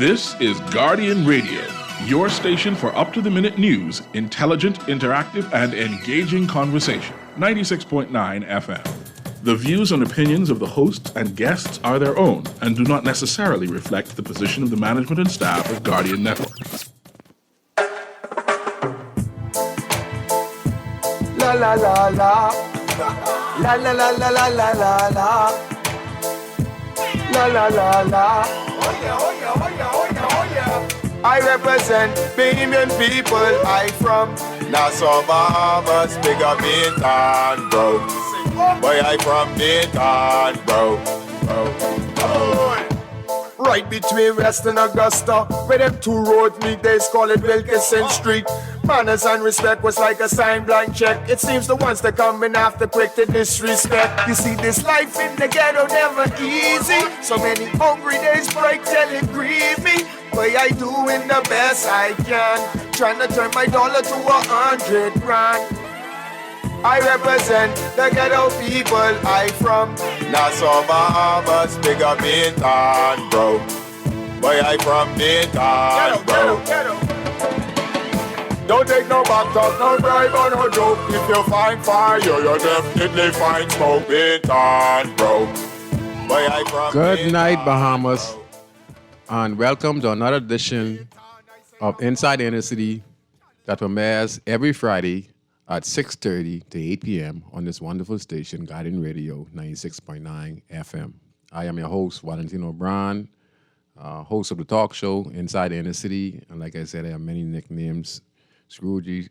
This is Guardian Radio, your station for up-to-the-minute news, intelligent, interactive, and engaging conversation. 96.9 FM. The views and opinions of the hosts and guests are their own and do not necessarily reflect the position of the management and staff of Guardian Network. La la la la. La la la la la la la la. La la la la. Oh yeah, oh yeah, oh yeah, oh yeah, oh yeah. I represent Bahamian people. I from Nassau, Bahamas, big up Bintan, bro. Boy, I from Bintan, bro. Right between West and Augusta, where them two roads meet, they call it Wilkinson Street. Manners and respect was like a sign blank check. It seems the ones that coming after quick to disrespect. You see, this life in the ghetto never easy. So many hungry days break till it grieve me. But I doing the best I can, trying to turn my dollar to 100 grand. I represent the ghetto people. I from Nassau, Bahamas, big up Bintan, bro. Boy, I from Bintan, bro. Don't take no back talk, no bribe or no joke. If you find fire, you definitely find smoke. Bintan, bro. Boy, I from Good Bintan, night, Bahamas, and welcome to another edition of Inside the Inner City that premieres every Friday at 6:30 to 8 p.m. on this wonderful station, Guardian Radio 96.9 FM. I am your host, Valentino, host of the talk show Inside the Inner City. And like I said, I have many nicknames: Scrooge,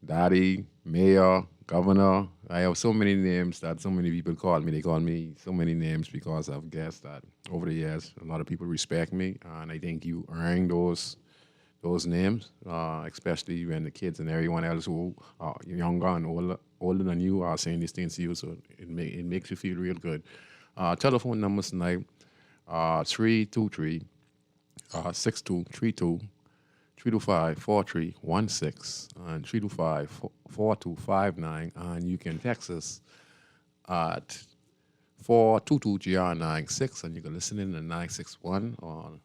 Daddy, Mayor, Governor. I have so many names that so many people call me. They call me so many names because I've guessed that over the years, a lot of people respect me. And I think you earn those names, especially when the kids and everyone else who are younger and older than you are saying these things to you, so it makes you feel real good. Telephone numbers tonight, 323-6232, 325-4316, and 325-4259, and you can text us at 422-GR96, and you can listen in the 961 or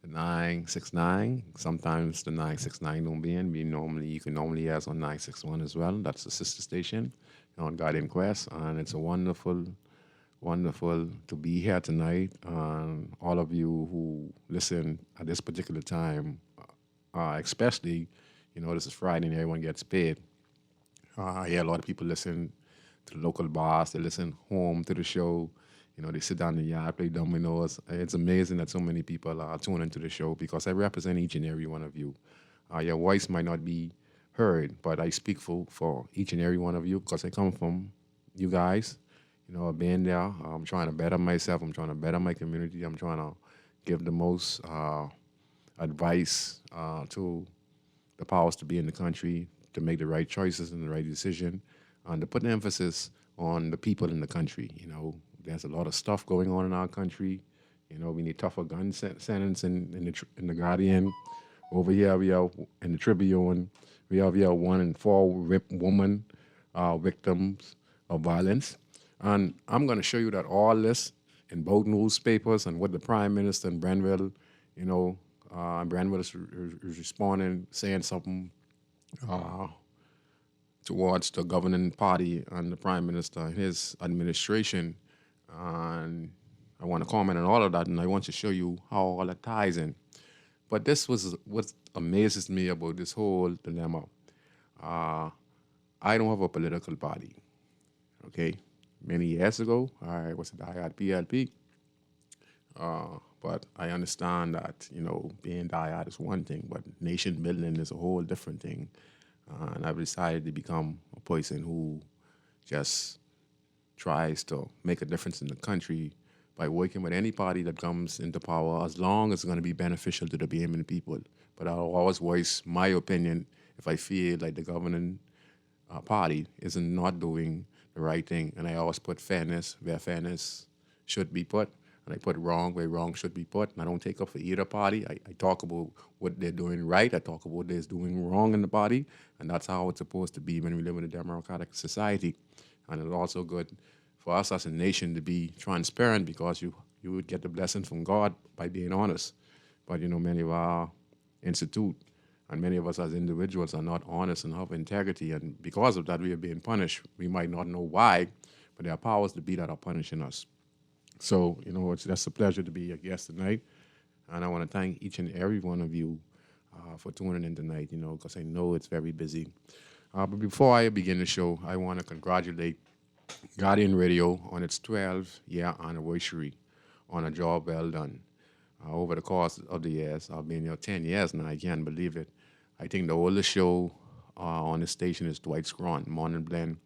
the 969. Sometimes the 969 don't be in. You can normally ask on 961 as well. That's the sister station on Guardian Quest, and it's a wonderful to be here tonight. All of you who listen at this particular time, especially, this is Friday and everyone gets paid. I hear a lot of people listen to the local bars. They listen home to the show. They sit down in the yard, play dominoes. It's amazing that so many people are tuning into the show because I represent each and every one of you. Your voice might not be heard, but I speak for each and every one of you because I come from you guys. I've been there. I'm trying to better myself. I'm trying to better my community. I'm trying to give the most advice to the powers to be in the country to make the right choices and the right decision, and to put an emphasis on the people in the country. There's a lot of stuff going on in our country. We need tougher gun sentence in the Guardian. Over here, we have in the Tribune, we have 1 in 4 women victims of violence. And I'm going to show you that all this in both newspapers and what the Prime Minister and Brandwell, Brandwell is responding, saying something towards the governing party and the Prime Minister and his administration. And I want to comment on all of that, and I want to show you how all that ties in. But this was what amazes me about this whole dilemma. I don't have a political party, okay? Many years ago, I was a diehard PLP, but I understand that, being diehard is one thing, but nation building is a whole different thing. And I've decided to become a person who just tries to make a difference in the country by working with any party that comes into power, as long as it's going to be beneficial to the Bahamian people. But I'll always voice my opinion if I feel like the governing party is not doing the right thing. And I always put fairness where fairness should be put, and I put wrong where wrong should be put. And I don't take up for either party. I talk about what they're doing right. I talk about what they're doing wrong in the party. And that's how it's supposed to be when we live in a democratic society. And it's also good for us as a nation to be transparent, because you you would get the blessing from God by being honest. But, many of our institute and many of us as individuals are not honest and have integrity. And because of that, we are being punished. We might not know why, but there are powers to be that are punishing us. So, it's just a pleasure to be your guest tonight. And I want to thank each and every one of you for tuning in tonight, because I know it's very busy. But before I begin the show, I want to congratulate Guardian Radio on its 12-year anniversary on a job well done. Over the course of the years, I've been here 10 years now, I can't believe it. I think the oldest show on the station is Dwight Scranton, Morning Blend,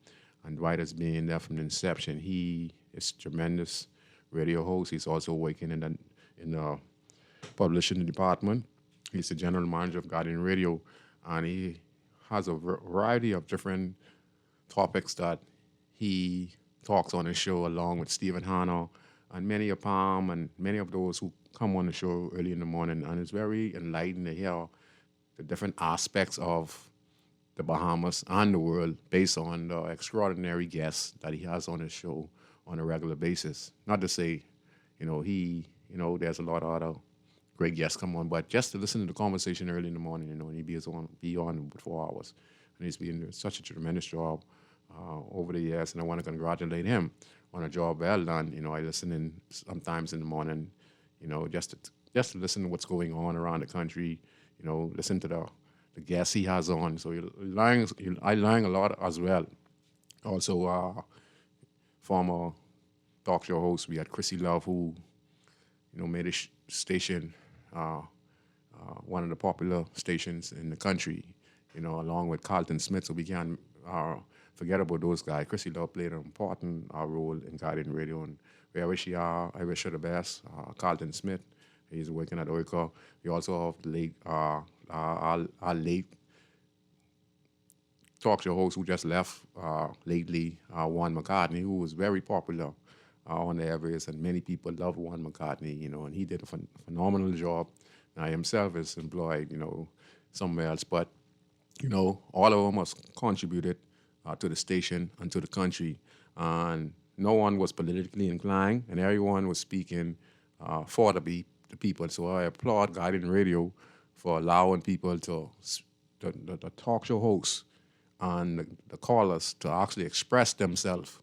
and Dwight has been there from the inception. He is a tremendous radio host. He's also working in the publishing department. He's the general manager of Guardian Radio, and he has a variety of different topics that he talks on his show along with Stephen Hanna and many of Palm and many of those who come on the show early in the morning. And it's very enlightening to hear the different aspects of the Bahamas and the world based on the extraordinary guests that he has on his show on a regular basis. Not to say, there's a lot of other great guests come on, but just to listen to the conversation early in the morning, and he'd be on for 4 hours. And he's been doing such a tremendous job over the years, and I want to congratulate him on a job well done. I listen in sometimes in the morning, just to listen to what's going on around the country, listen to the guests he has on. So I learn a lot as well. Also, former talk show host, we had Chrissy Love, who, made a station one of the popular stations in the country, along with Carlton Smith. So we can't forget about those guys. Chrissy Love played an important role in Guardian Radio, and wherever she are, I wish her the best. Carlton Smith, he's working at Orca. We also have the late, our late talk show host who just left lately, Juan McCartney, who was very popular on the airways, and many people love Juan McCartney, and he did a phenomenal job. Now himself is employed, somewhere else, but, all of them has contributed to the station and to the country, and no one was politically inclined, and everyone was speaking for the people. So I applaud Guardian Radio for allowing people the talk show hosts and the callers to actually express themselves,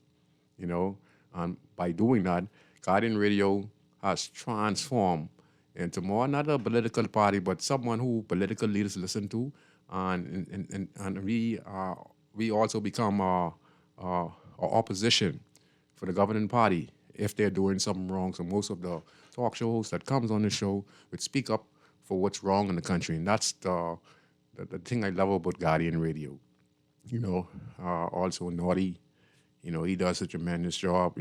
and by doing that, Guardian Radio has transformed into more, not a political party, but someone who political leaders listen to, and we also become a opposition for the governing party if they're doing something wrong. So most of the talk show hosts that comes on the show would speak up for what's wrong in the country, and that's the thing I love about Guardian Radio. Also Naughty, he does a tremendous job.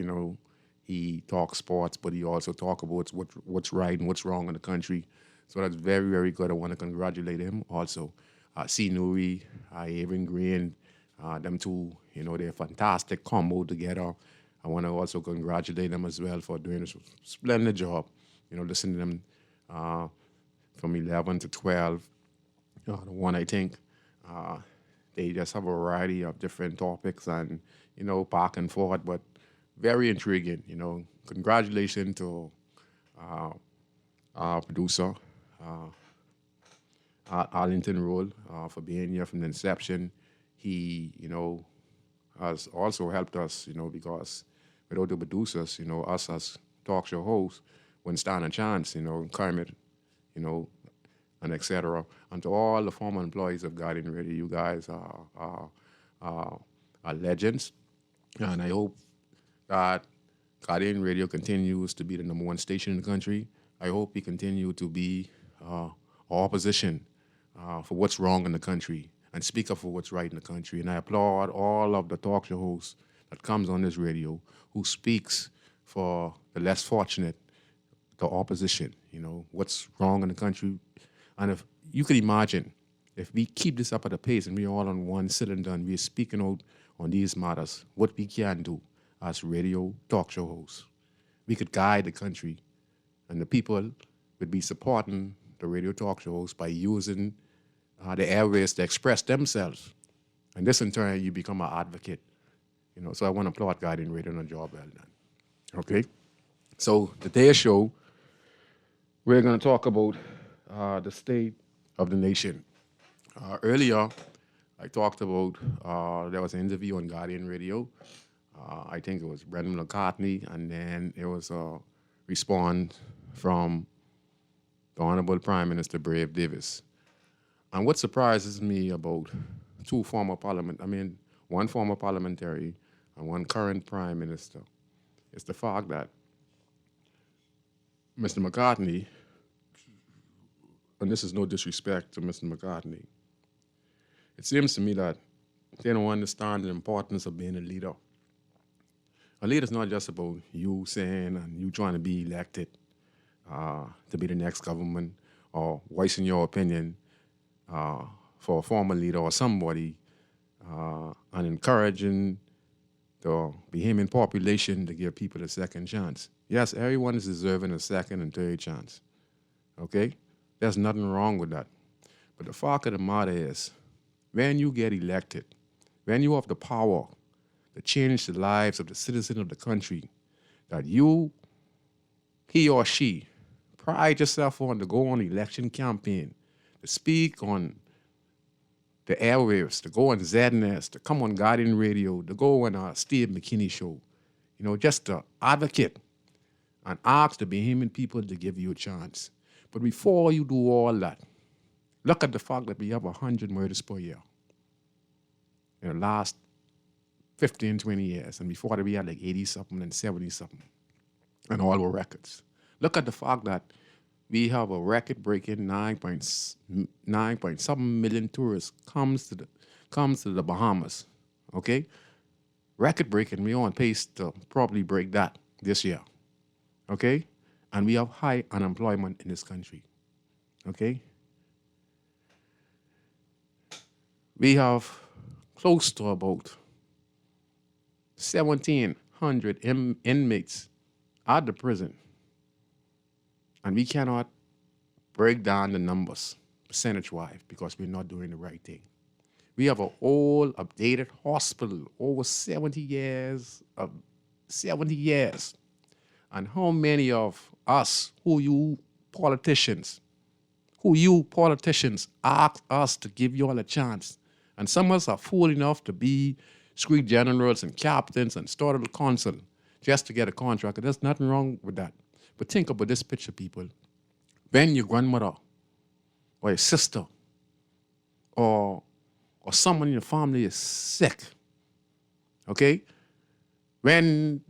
He talks sports, but he also talks about what's right and what's wrong in the country. So that's very, very good. I want to congratulate him also. C. Nuri, Aaron Green, them two, they're a fantastic combo together. I want to also congratulate them as well for doing a splendid job. Listening to them from 11 to 12. The one, I think, they just have a variety of different topics and, back and forth, but very intriguing. Congratulations to our producer, Arlington Roll, for being here from the inception. He, has also helped us, because without the producers, us as talk show hosts wouldn't stand a chance, Kermit, and etc. And to all the former employees of Guardian Radio, you guys are legends. And I hope that Guardian Radio continues to be the number one station in the country. I hope we continue to be opposition for what's wrong in the country and speak up for what's right in the country. And I applaud all of the talk show hosts that comes on this radio who speaks for the less fortunate, the opposition, what's wrong in the country. And if you could imagine, if we keep this up at a pace and we're all on one cylinder and we're speaking out on these matters, what we can do as radio talk show hosts, we could guide the country, and the people would be supporting the radio talk show hosts by using the airways to express themselves. And this in turn, you become an advocate. So I want to applaud Guardian Radio on a job well done. Okay? So today's show, we're going to talk about the state of the nation. Earlier, I talked about, there was an interview on Guardian Radio. I think it was Brendan McCartney, and then there was a response from the Honorable Prime Minister Brave Davis. And what surprises me about one former parliamentary and one current Prime Minister is the fact that Mr. McCartney, and this is no disrespect to Mr. McCartney, it seems to me that they don't understand the importance of being a leader. A leader is not just about you saying and you trying to be elected to be the next government or voicing your opinion for a former leader or somebody and encouraging the Bahamian population to give people a second chance. Yes, everyone is deserving a second and third chance. Okay? There's nothing wrong with that. But the fact of the matter is, when you get elected, when you have the power to change the lives of the citizens of the country, that he or she, pride yourself on to go on election campaign, to speak on the airwaves, to go on ZNS, to come on Guardian Radio, to go on Steve McKinney show, just to advocate and ask the Bahamian people to give you a chance. But before you do all that, look at the fact that we have 100 murders per year in the last 15, 20 years. And before that, we had like 80-something and 70-something, and all were records. Look at the fact that we have a record-breaking 9.7 million tourists comes to the Bahamas, okay? Record-breaking, we're on pace to probably break that this year, okay? And we have high unemployment in this country, okay? We have close to about 1,700 inmates at the prison. And we cannot break down the numbers percentage-wise because we're not doing the right thing. We have an old, updated hospital, over 70 years. And how many of us, who you politicians ask us to give you all a chance? And some of us are fool enough to be street generals and captains and start a consul just to get a contract. There's nothing wrong with that. But think about this picture, people. When your grandmother or your sister or someone in your family is sick, okay? When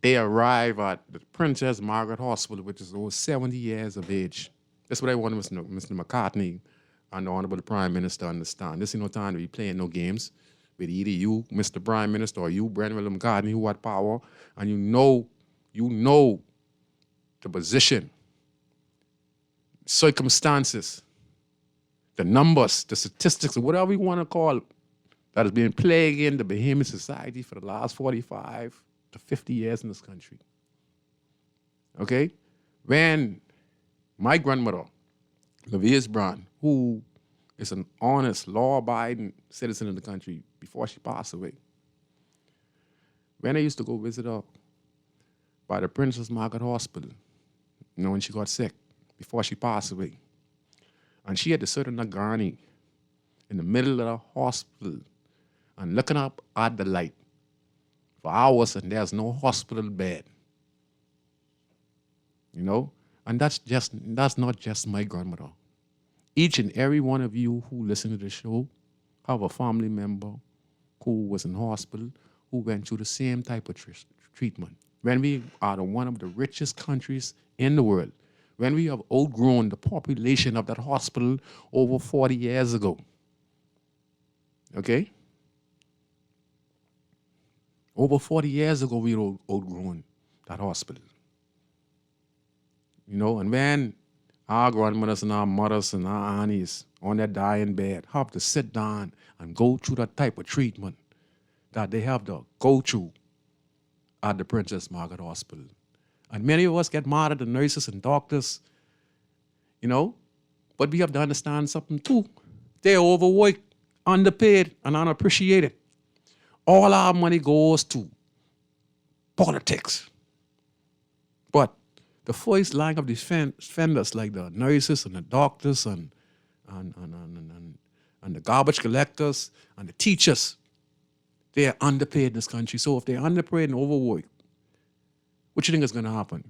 they arrive at the Princess Margaret Hospital, which is over 70 years of age, that's what I want Mr. McCartney and the Honorable Prime Minister to understand. This is no time to be playing no games with either you, Mr. Prime Minister, or you, Brendan McCartney, who had power, and you know the position, circumstances, the numbers, the statistics, or whatever you want to call it, that has been plaguing the Bahamian society for the last 45 to 50 years in this country. Okay? When my grandmother, Lavia's Brown, who is an honest, law-abiding citizen of the country before she passed away, when I used to go visit her by the Princess Margaret Hospital, when she got sick, before she passed away. And she had to sit in a gurney in the middle of the hospital and looking up at the light for hours, and there's no hospital bed. And that's not just my grandmother. Each and every one of you who listen to the show have a family member who was in hospital, who went through the same type of treatment. When we are one of the richest countries in the world, when we have outgrown the population of that hospital over 40 years ago, okay? Over 40 years ago, we had outgrown that hospital. And when our grandmothers and our mothers and our aunties on their dying bed have to sit down and go through that type of treatment that they have to go through at the Princess Margaret Hospital. And many of us get mad at the nurses and doctors, but we have to understand something too. They're overworked, underpaid, and unappreciated. All our money goes to politics. But the first line of defenders, like the nurses and the doctors and the garbage collectors and the teachers, they are underpaid in this country. So if they're underpaid and overworked, what you think is going to happen?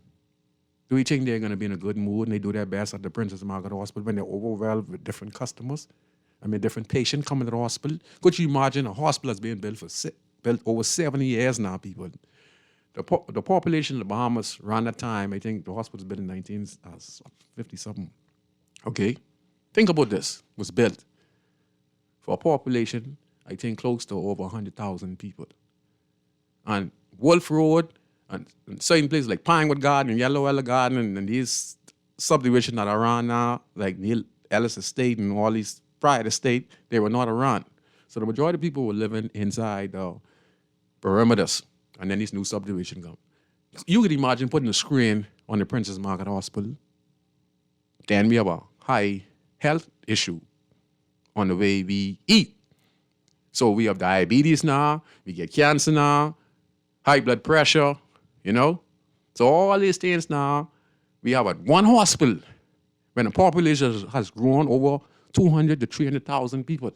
Do you think they're going to be in a good mood and they do their best at the Princess Margaret Hospital when they're overwhelmed with different customers? Different patients coming to the hospital. Could you imagine a hospital that's been built over 70 years now, people? The population of the Bahamas around that time, I think the hospital was built in 1950-something. Okay? Think about this. It was built for a population, I think, close to over 100,000 people. And Wolf Road and certain places like Pinewood Garden and Yellow Ella Garden and these subdivisions that are around now, like Neil Ellis Estate and all these prior estate, they were not around. So the majority of people were living inside the perimeters. And then this new subdivision come. You could imagine putting a screen on the Princess Margaret Hospital. Then we have a high health issue on the way we eat. So we have diabetes now, we get cancer now, high blood pressure, So all these things now, we have at one hospital when the population has grown over 200 to 300,000 people.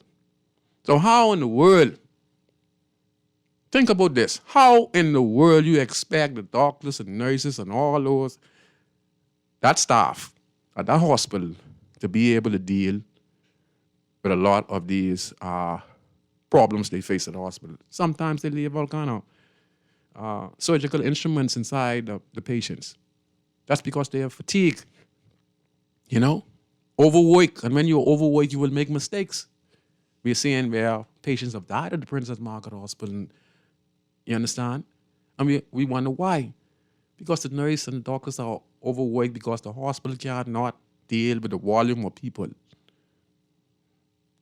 So how in the world, think about this, how in the world you expect the doctors and nurses and all those, that staff at that hospital to be able to deal with a lot of these problems they face at the hospital? Sometimes they leave all kind of surgical instruments inside the patients. That's because they are fatigued, overworked. And when you're overworked, you will make mistakes. We're seeing where patients have died at the Princess Margaret Hospital. You understand? And we wonder why. Because the nurse and the doctors are overworked because the hospital cannot deal with the volume of people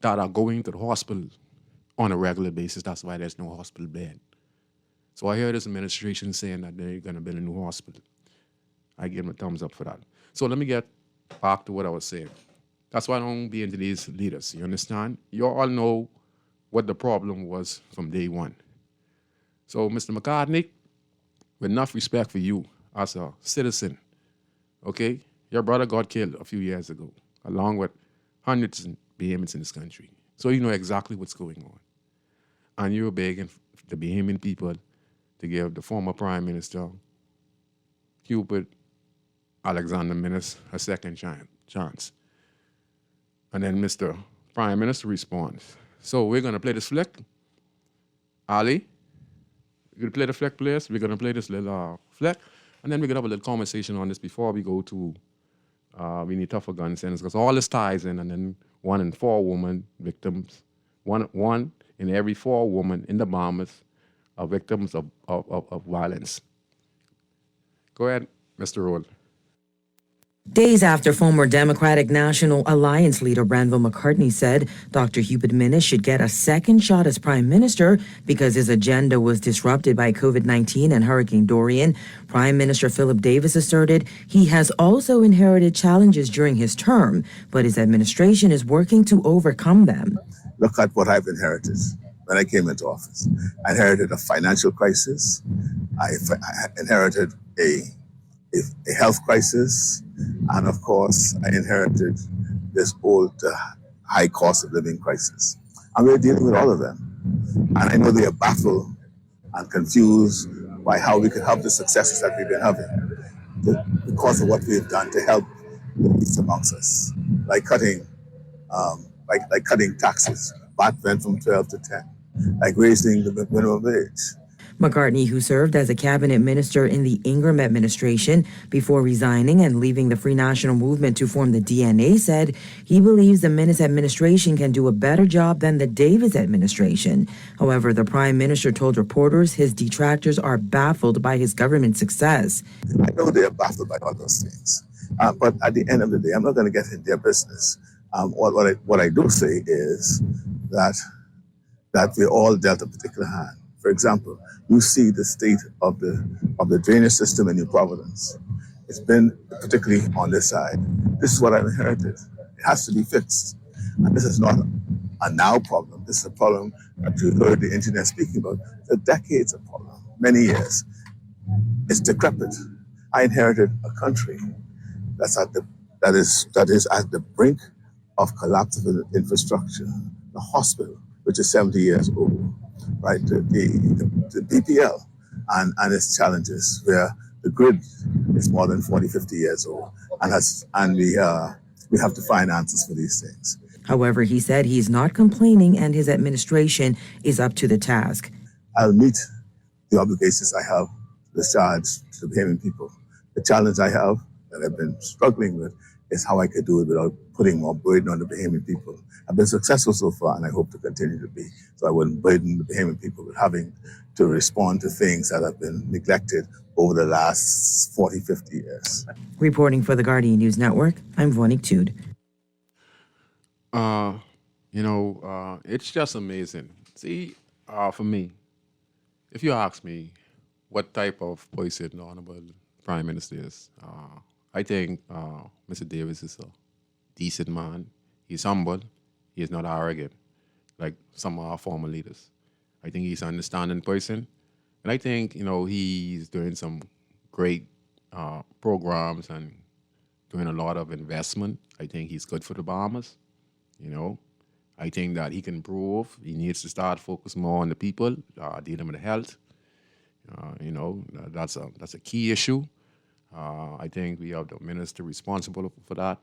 that are going to the hospital on a regular basis. That's why there's no hospital bed. So I hear this administration saying that they're going to build a new hospital. I give them a thumbs up for that. So let me get back to what I was saying. That's why I don't be into these leaders. You understand? You all know what the problem was from day one. So, Mr. McCartney, with enough respect for you as a citizen, okay? Your brother got killed a few years ago, along with hundreds of Bahamians in this country. So you know exactly what's going on. And you're begging the Bahamian people to give the former Prime Minister, Hubert Alexander Minnis, a second chance. And then Mr. Prime Minister responds. So we're going to play this flick. Ali, you're going to play the flick, please? We're going to play this little flick. And then we're going to have a little conversation on this before we go to we need tougher gun sentence, because all this ties in. And then 1 in 4 women victims, one in every 4 women in the Bahamas are victims of violence. Go ahead, Mr. Roll. Days after former Democratic National Alliance leader Granville McCartney said Dr. Hubert Minnis should get a second shot as prime minister because his agenda was disrupted by COVID-19 and Hurricane Dorian, Prime Minister Philip Davis asserted he has also inherited challenges during his term, but his administration is working to overcome them. Look at what I've inherited when I came into office. I inherited a financial crisis. I inherited a health crisis. And of course, I inherited this old high cost of living crisis. And we're dealing with all of them. And I know they are baffled and confused by how we could have the successes that we've been having because of what we've done to help the least amongst us, like cutting taxes. VAT went from 12 to 10, like raising the minimum wage. McCartney, who served as a cabinet minister in the Ingram administration before resigning and leaving the Free National Movement to form the DNA, said he believes the Minnis administration can do a better job than the Davis administration. However, the prime minister told reporters his detractors are baffled by his government success. I know they are baffled by all those things, but at the end of the day, I'm not going to get in their business. What I do say is that we all dealt a particular hand. For example, you see the state of the drainage system in New Providence. It's been particularly on this side. This is what I've inherited. It has to be fixed. And this is not a now problem. This is a problem that you heard the internet speaking about. It's a decades of problem, many years. It's decrepit. I inherited a country that's that is at the brink of collapse of infrastructure. The hospital, which is 70 years old, right? The BPL and its challenges, where the grid is more than 40, 50 years old, and we have to find answers for these things. However, he said he's not complaining and his administration is up to the task. I'll meet the obligations I have discharged to the Bahamian people. The challenge I have that I've been struggling with is how I could do it without putting more burden on the Bahamian people. I've been successful so far, and I hope to continue to be, so I wouldn't burden the Bahamian people with having to respond to things that have been neglected over the last 40, 50 years. Reporting for the Guardian News Network, I'm Vonique Tude. It's just amazing. See, for me, if you ask me what type of person the Honorable Prime Minister is, I think Mr. Davis is a decent man. He's humble. He is not arrogant, like some of our former leaders. I think he's an understanding person. And I think, he's doing some great programs and doing a lot of investment. I think he's good for the Bahamas. I think that he can improve. He needs to start focus more on the people, dealing with health. That's a key issue. I think we have the minister responsible for that.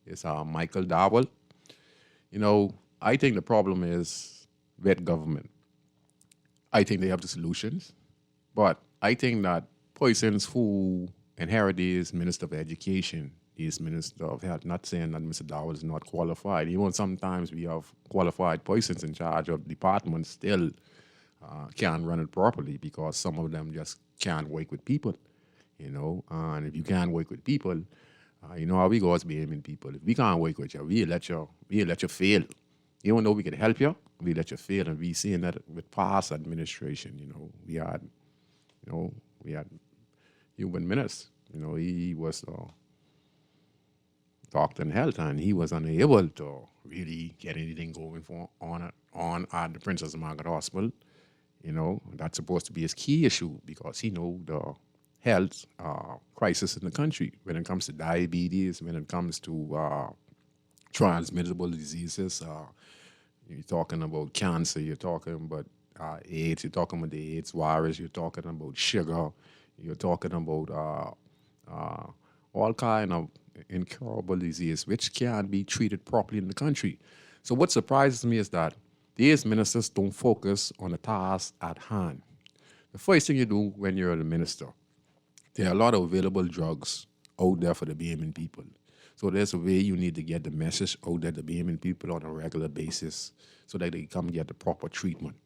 It's Michael Dowell. I think the problem is with government. I think they have the solutions, but I think that persons who inherit this Minister of Education, this Minister of Health, not saying that Mr. Dowell is not qualified. Even sometimes we have qualified persons in charge of departments still can't run it properly because some of them just can't work with people, And if you can't work with people, you know how we go as behaving people. If we can't work with you, we'll let you fail. Even though we can help you, we let you fail. And we seen that with past administration, we had human minister. He was doctor in health, and he was unable to really get anything going on at the Princess Margaret Hospital. That's supposed to be his key issue because he know the health crisis in the country when it comes to diabetes, when it comes to transmissible diseases. You're talking about cancer, you're talking about AIDS, you're talking about the AIDS virus, you're talking about sugar, you're talking about all kind of incurable disease which can't be treated properly in the country. So what surprises me is that these ministers don't focus on the task at hand. The first thing you do when you're the minister, there are a lot of available drugs out there for the Bahamian people. So there's a way you need to get the message out there to Bahamian people on a regular basis so that they come get the proper treatment.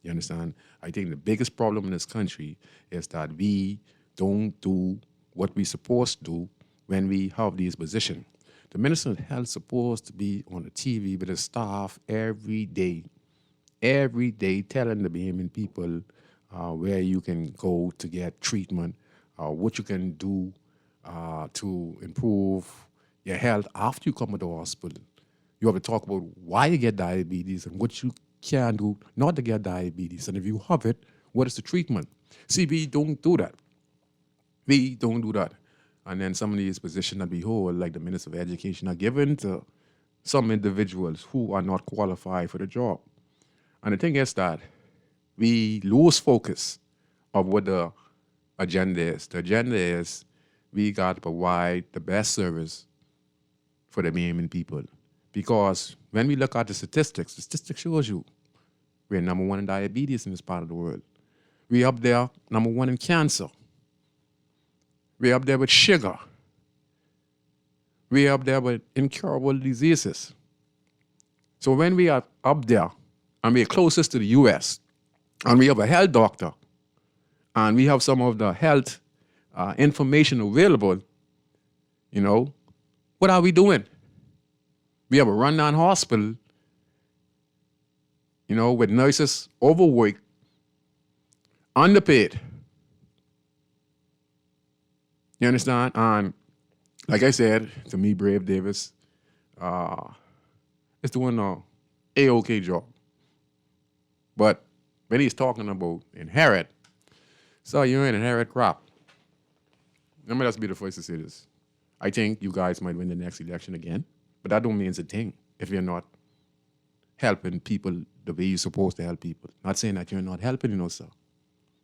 You understand? I think the biggest problem in this country is that we don't do what we're supposed to do when we have these positions. The Minister of Health is supposed to be on the TV with his staff every day telling the Bahamian people where you can go to get treatment, what you can do to improve your health after you come to the hospital. You have to talk about why you get diabetes and what you can do not to get diabetes. And if you have it, what is the treatment? See, we don't do that. And then some of these positions that we hold, like the Minister of Education, are given to some individuals who are not qualified for the job. And the thing is that we lose focus of what the agenda is. The agenda is we got to provide the best service for the Bahamian people. Because when we look at the statistics shows you we're number one in diabetes in this part of the world. We're up there, number one in cancer. We're up there with sugar. We're up there with incurable diseases. So when we are up there and we're closest to the U.S. and we have a health doctor and we have some of the health information available, what are we doing? We have a rundown hospital, with nurses overworked, underpaid. You understand? And like I said, to me, Brave Davis is doing a A-OK job. But when he's talking about inherit, so you ain't inherit crap. Let me just be the first to say this. I think you guys might win the next election again, but that don't mean it's a thing if you're not helping people the way you're supposed to help people. Not saying that you're not helping, sir.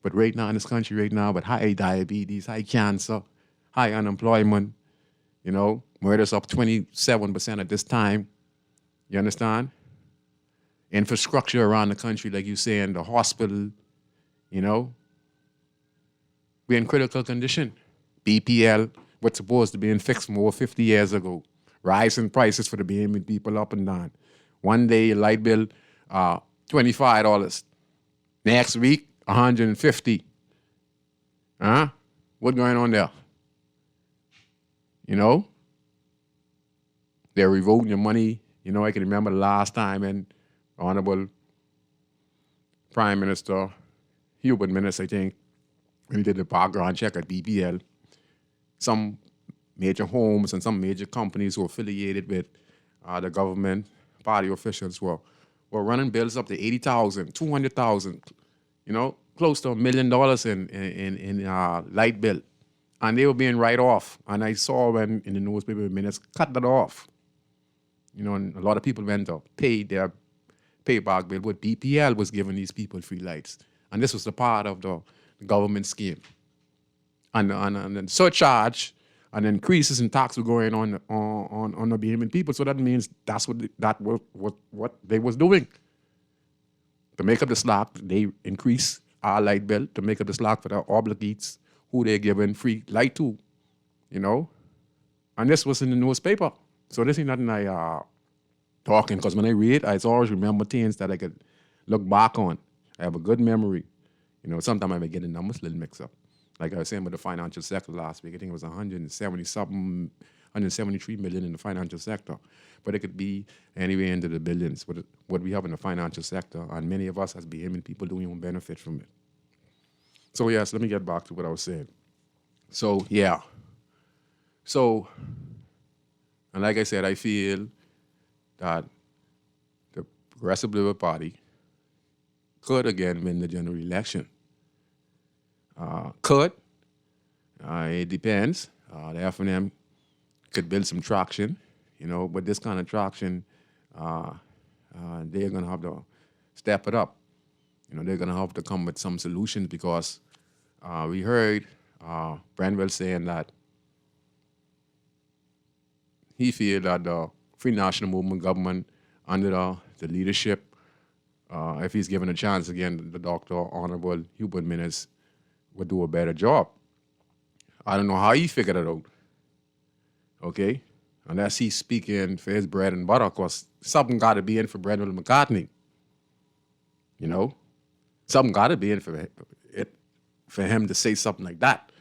But right now in this country, right now, with high diabetes, high cancer, high unemployment, murders up 27% at this time. You understand? Infrastructure around the country, like you say, in the hospital, we're in critical condition. BPL, what's supposed to be in fixed more 50 years ago. Rising prices for the Bahamian people up and down. One day, your light bill, $25. Next week, $150. Huh? What's going on there? They're revoking your money. I can remember the last time, and Honorable Prime Minister Hubert Minnis, I think, when he did the background check at BPL, some major homes and some major companies who are affiliated with the government, party officials were running bills up to $80,000, $200,000, close to $1 million in light bill. And they were being write off. And I saw when in the newspaper minutes cut that off. And a lot of people went to pay their payback bill. What BPL was giving these people free lights. And this was the part of the government scheme. And then surcharge and increases in tax were going on the Bahamian people. So that means that's what they was doing. To make up the slack, they increase our light bill to make up the slack for the obligates who they're giving free light to, And this was in the newspaper. So this ain't nothing I talking, because when I read, I always remember things that I could look back on. I have a good memory. Sometimes I may get the numbers a little mixed up. Like I was saying with the financial sector last week, I think it was 173 million in the financial sector. But it could be anywhere into the billions, what we have in the financial sector. And many of us as Bahamian people don't even benefit from it. So yes, let me get back to what I was saying. So, yeah. So, and like I said, I feel that the Progressive Liberal Party could again win the general election. It depends. The FNM could build some traction, but this kind of traction, they're going to have to step it up. They're going to have to come with some solutions, because we heard Brandwell saying that he feared that the Free National Movement government, under the leadership, if he's given a chance again, the Dr. Honorable Hubert Minnis would do a better job. I don't know how he figured it out, okay? Unless he's speaking for his bread and butter, because something got to be in for Brandwell McCartney, Something got to be in for him to say something like that.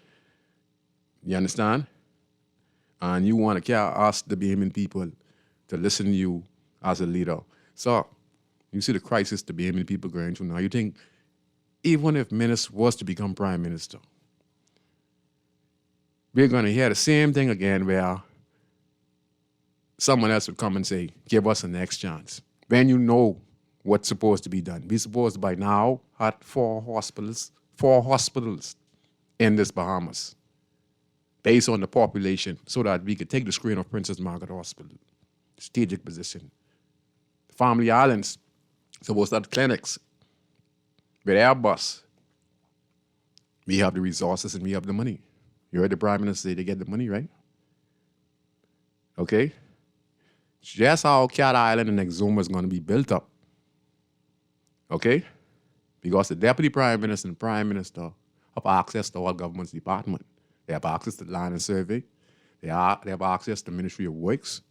You understand? And you want to ask the Bahamian people to listen to you as a leader. So, you see the crisis the Bahamian people going through now. You think, even if Minnis was to become Prime Minister, we're going to hear the same thing again, where someone else would come and say, give us a next chance. When you know what's supposed to be done. We're supposed to by now have 4 hospitals in this Bahamas, based on the population, so that we could take the screen of Princess Margaret Hospital, strategic position. The Family Islands, supposed to have clinics. With Airbus, we have the resources and we have the money. You heard the Prime Minister say they get the money, right? Okay? Just how Cat Island and Exuma is going to be built up. Okay? Because the Deputy Prime Minister and Prime Minister have access to all government's department. They have access to land and survey. They have access to the Ministry of Works.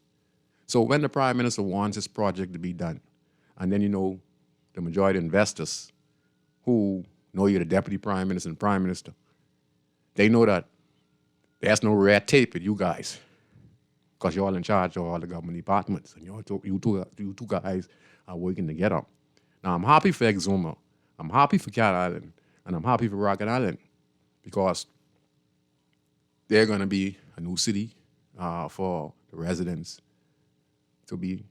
So when the Prime Minister wants his project to be done, and then the majority of investors who know you're the Deputy Prime Minister and Prime Minister, they know that there's no red tape with you guys, because you're all in charge of all the government departments, and you two guys are working together. Now, I'm happy for Exuma, I'm happy for Cat Island, and I'm happy for Rocket Island, because they're going to be a new city for the residents to be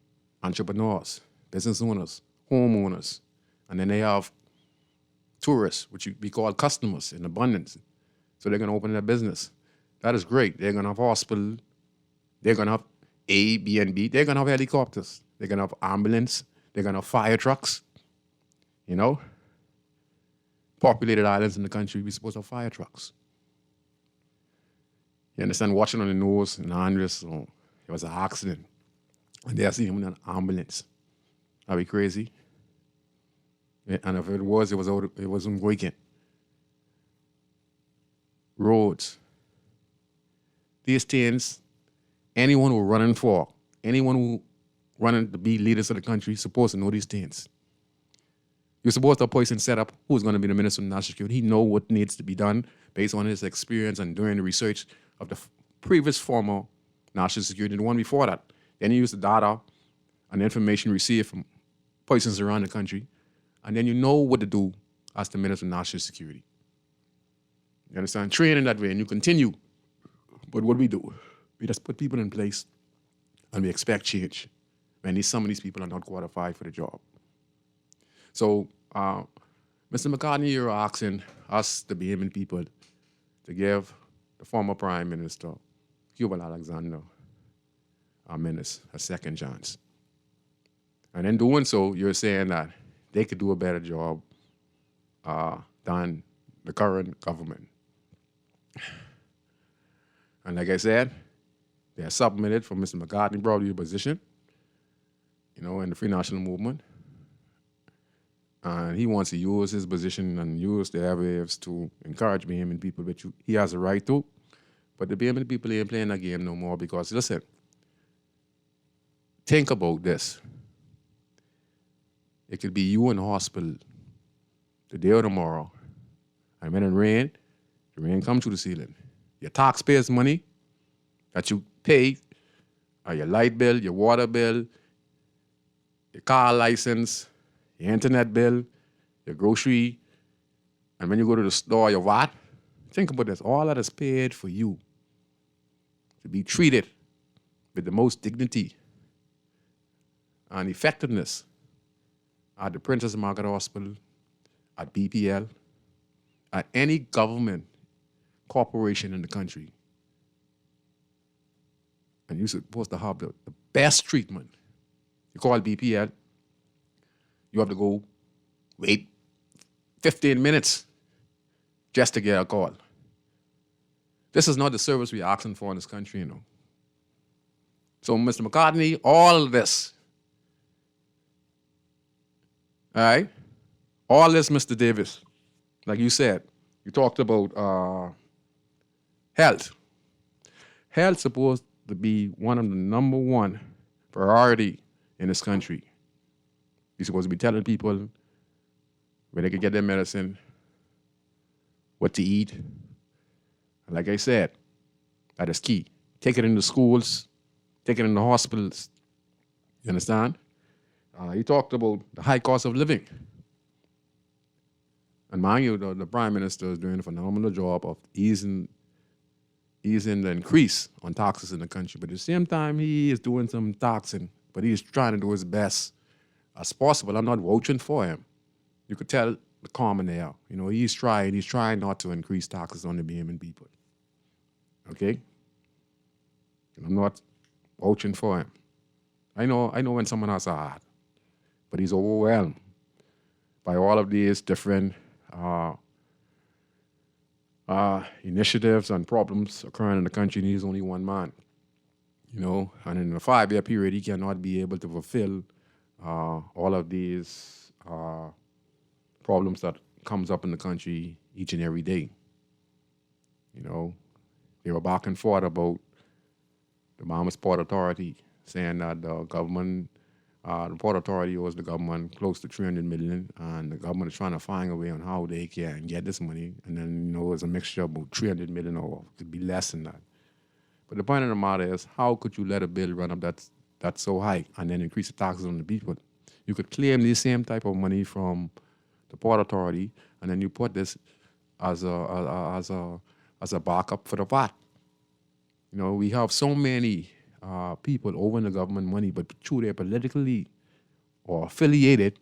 entrepreneurs, business owners, homeowners, and then they have tourists, which we call customers in abundance. So they're going to open their business. That is great. They're going to have hospital. They're going to have A, B, and B. They're going to have helicopters. They're going to have ambulance. They're going to have fire trucks. You know? Populated islands in the country, we're supposed to have fire trucks. You understand? Watching on the news in Andres, so it was an accident. And they seen him in an ambulance. Are we crazy? And if it wasn't working. Roads. These things, anyone who running to be leaders of the country is supposed to know these things. You're supposed to have a person set up who's going to be the Minister of National Security. He know what needs to be done based on his experience and doing the research of the previous former national security, the one before that. Then you use the data and the information received from persons around the country, and then you know what to do as the Minister of National Security. You understand? Train in that way, and you continue. But what we do, we just put people in place, and we expect change when some of these people are not qualified for the job. So, Mr. McCartney, you're asking us, the Bahamian people, to give the former Prime Minister, Cuba Alexander, our minister, a second chance. And in doing so, you're saying that they could do a better job than the current government. And like I said, they are submitted for Mr. McCartney, probably a position, in the Free National Movement. And he wants to use his position and use the airwaves to encourage Bahamian people, which he has a right to. But the Bahamian people ain't playing that game no more because, listen, think about this. It could be you in the hospital today or tomorrow, and when it rain, the rain comes through the ceiling. Your taxpayers' money that you pay, your light bill, your water bill, your car license, your internet bill, your grocery, and when you go to the store, your VAT. Think about this. All that is paid for you to be treated with the most dignity and effectiveness at the Princess Margaret Hospital, at BPL, at any government corporation in the country. And you're supposed to have the best treatment. You call BPL, you have to go wait 15 minutes just to get a call. This is not the service we're asking for in this country, So, Mr. McCartney, all of this, all right? All this, Mr. Davis, like you said, you talked about health. Health is supposed to be one of the number one priority in this country. You're supposed to be telling people where they can get their medicine, what to eat. And like I said, that is key. Take it in the schools, take it in the hospitals. You understand? You talked about the high cost of living. And mind you, the Prime Minister is doing a phenomenal job of easing the increase on taxes in the country. But at the same time, he is doing some taxing, but he is trying to do his best as possible. I'm not vouching for him. You could tell the common air. He's trying not to increase taxes on the Bahamian people. Okay? And I'm not vouching for him. I know when someone has a heart, but he's overwhelmed by all of these different initiatives and problems occurring in the country, and he's only one man. And in a 5-year period, he cannot be able to fulfill all of these problems that comes up in the country each and every day. They were back and forth about the Bahamas Port Authority, saying that the government, the Port Authority owes the government close to $300 million, and the government is trying to find a way on how they can get this money. And then, it's a mixture of about $300 million, or it could be less than that. But the point of the matter is, how could you let a bill run up that's so high and then increase the taxes on the people? You could claim the same type of money from the Port Authority, and then you put this as a backup for the VAT. We have so many people over in the government money, but through their politically or affiliated,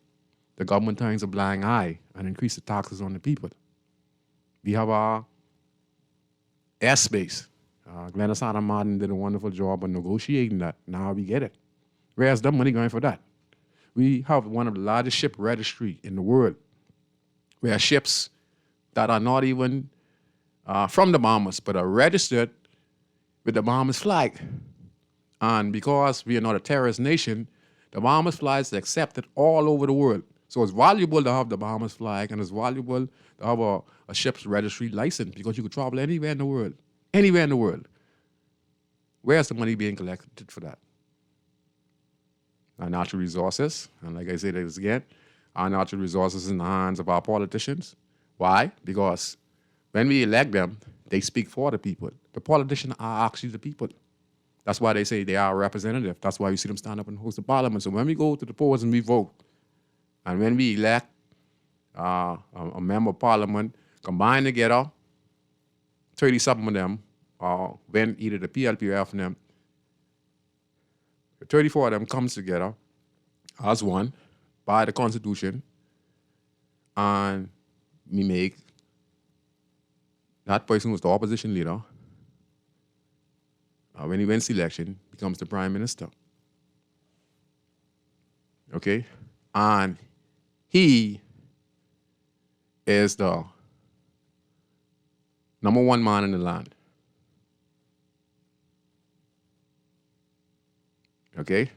the government turns a blind eye and increase the taxes on the people. We have our airspace Glenn Martin did a wonderful job on negotiating that. Now we get it. Where's the money going for that? We have one of the largest ship registry in the world, where ships that are not even from the Bahamas, but are registered with the Bahamas flag. And because we are not a terrorist nation, the Bahamas flag is accepted all over the world. So it's valuable to have the Bahamas flag, and it's valuable to have a ship's registry license, because you could travel anywhere in the world. Anywhere in the world. Where's the money being collected for that? Our natural resources, and like I said again, our natural resources in the hands of our politicians. Why? Because when we elect them, they speak for the people. The politicians are actually the people. That's why they say they are representative. That's why you see them stand up and host the parliament. So when we go to the polls and we vote, and when we elect a member of parliament, combine together, 30-something of them, when either the PLP or FNM, 34 of them comes together as one by the Constitution, and we make that person who's the opposition leader, when he wins the election, becomes the prime minister. Okay? And he is the number one man in the land. Okay?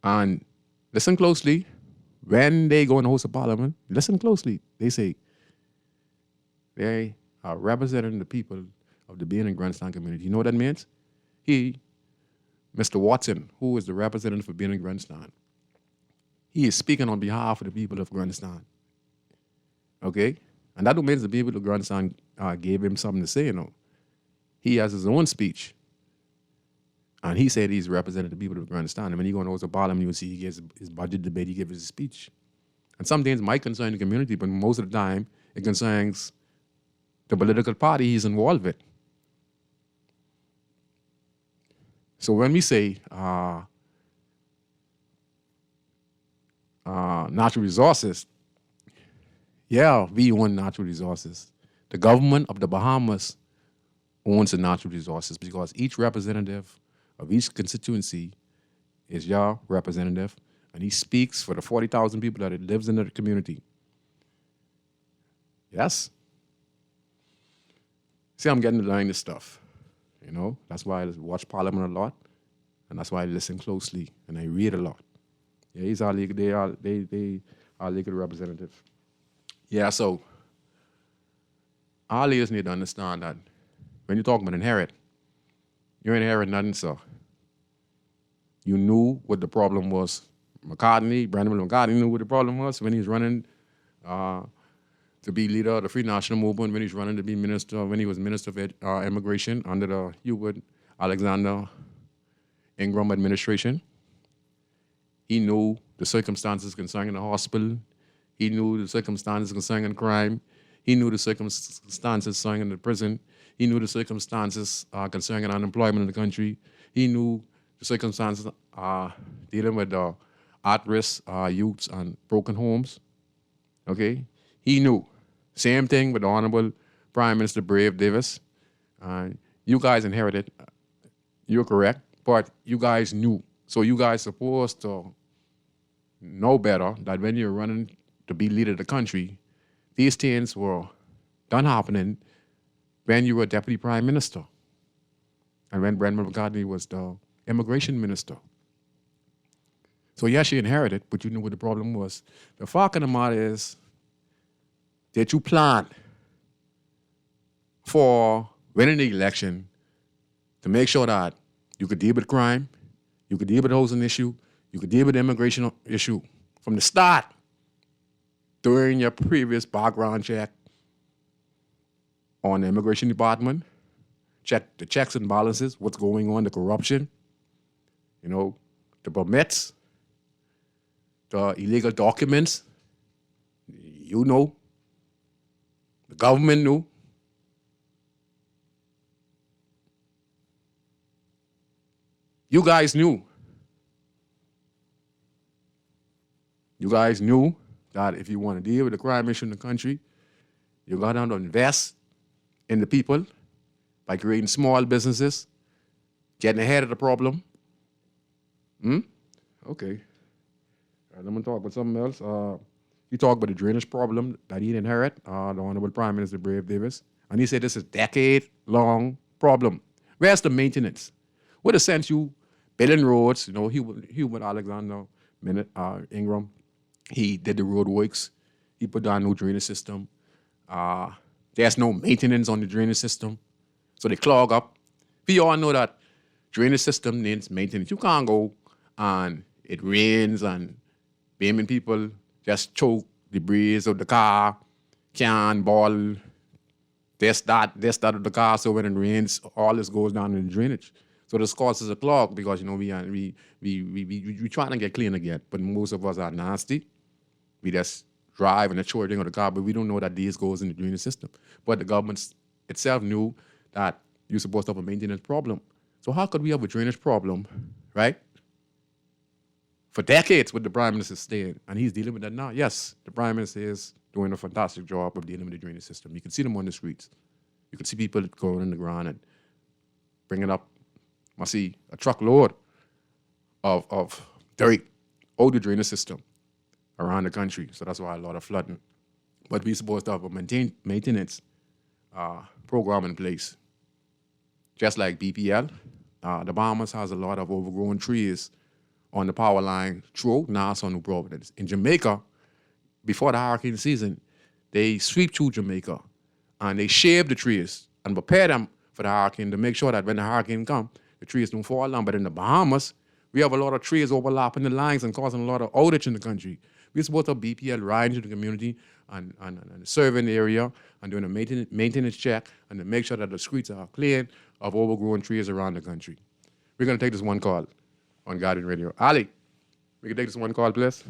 And listen closely. When they go and host a parliament, listen closely. They say they are representing the people of the Benin and Grandstand community. You know what that means? He, Mr. Watson, who is the representative for Benin and Grandstand, he is speaking on behalf of the people of Grandstand. Okay? And that means the people of Grandstand gave him something to say, you know. He has his own speech. And he said he's representing the people of Grandstand. And when he goes to host a parliament, you'll see he gives his budget debate, he gives his speech. And some things might concern the community, but most of the time, it concerns the political party he's involved with. So when we say natural resources, yeah, we own natural resources. The government of the Bahamas owns the natural resources, because each representative of each constituency is your representative, and he speaks for the 40,000 people that lives in the community. Yes? See, I'm getting to learn this stuff. You know, that's why I watch Parliament a lot, and that's why I listen closely and I read a lot. Yeah, he's our legal, they are legal representative. Yeah, so our leaders need to understand that when you talk about inherit, you inherit nothing, sir. You knew what the problem was. Brandon McCartney knew what the problem was when he was running to be leader of the Free National Movement, when he's running to be minister, when he was Minister of Immigration under the Hubert Alexander Ingram administration. He knew the circumstances concerning the hospital. He knew the circumstances concerning crime. He knew the circumstances concerning the prison. He knew the circumstances concerning unemployment in the country. He knew the circumstances dealing with at-risk youths and broken homes. Okay? He knew. Same thing with the Honorable Prime Minister Brave Davis. You guys inherited. You're correct. But you guys knew. So you guys supposed to know better that when you're running to be leader of the country, these things were done happening when you were Deputy Prime Minister and when Brandon McCartney was the Immigration Minister. So yes, you inherited, but you knew what the problem was. The fact of the matter is that you planned for winning the election to make sure that you could deal with crime, you could deal with the housing issue, you could deal with the immigration issue from the start during your previous background check on the immigration department, check the checks and balances, what's going on, the corruption, you know, the permits, the illegal documents. You know, the government knew. You guys knew. You guys knew that if you want to deal with the crime issue in the country, you got to invest in the people by creating small businesses, getting ahead of the problem. Okay. I'm going to talk about something else. He talked about the drainage problem that he inherited, the Honorable Prime Minister Brave Davis. And he said this is a decade-long problem. Where's the maintenance? What a sense you building roads, Hubert Alexander Ingram, he did the road works. He put down no drainage system. There's no maintenance on the drainage system. So they clog up. We all know that drainage system needs maintenance. You can't go and it rains and blaming people just choke debris of the car, can, ball, this, that of the car, so when it rains, all this goes down in the drainage. So this causes a clog because, we trying to get clean again, but most of us are nasty. We just drive and the thing of the car, but we don't know that this goes in the drainage system. But the government itself knew that you're supposed to have a maintenance problem. So how could we have a drainage problem, right? For decades with the Prime Minister staying, and he's dealing with that now. Yes, the Prime Minister is doing a fantastic job of dealing with the drainage system. You can see them on the streets. You can see people going in the ground and bringing up, I see a truckload of dirt out the drainage system around the country. So that's why a lot of flooding. But we're supposed to have a maintenance program in place. Just like BPL, the Bahamas has a lot of overgrown trees on the power line throughout Nassau, New Providence. In Jamaica, before the hurricane season, they sweep through Jamaica and they shave the trees and prepare them for the hurricane to make sure that when the hurricane comes, the trees don't fall down. But in the Bahamas, we have a lot of trees overlapping the lines and causing a lot of outage in the country. We're supposed to have BPL riding to the community and serving the area and doing a maintenance check and to make sure that the streets are clean of overgrown trees around the country. We're going to take this one call on Guardian Radio. Ali, we can take this one call, please.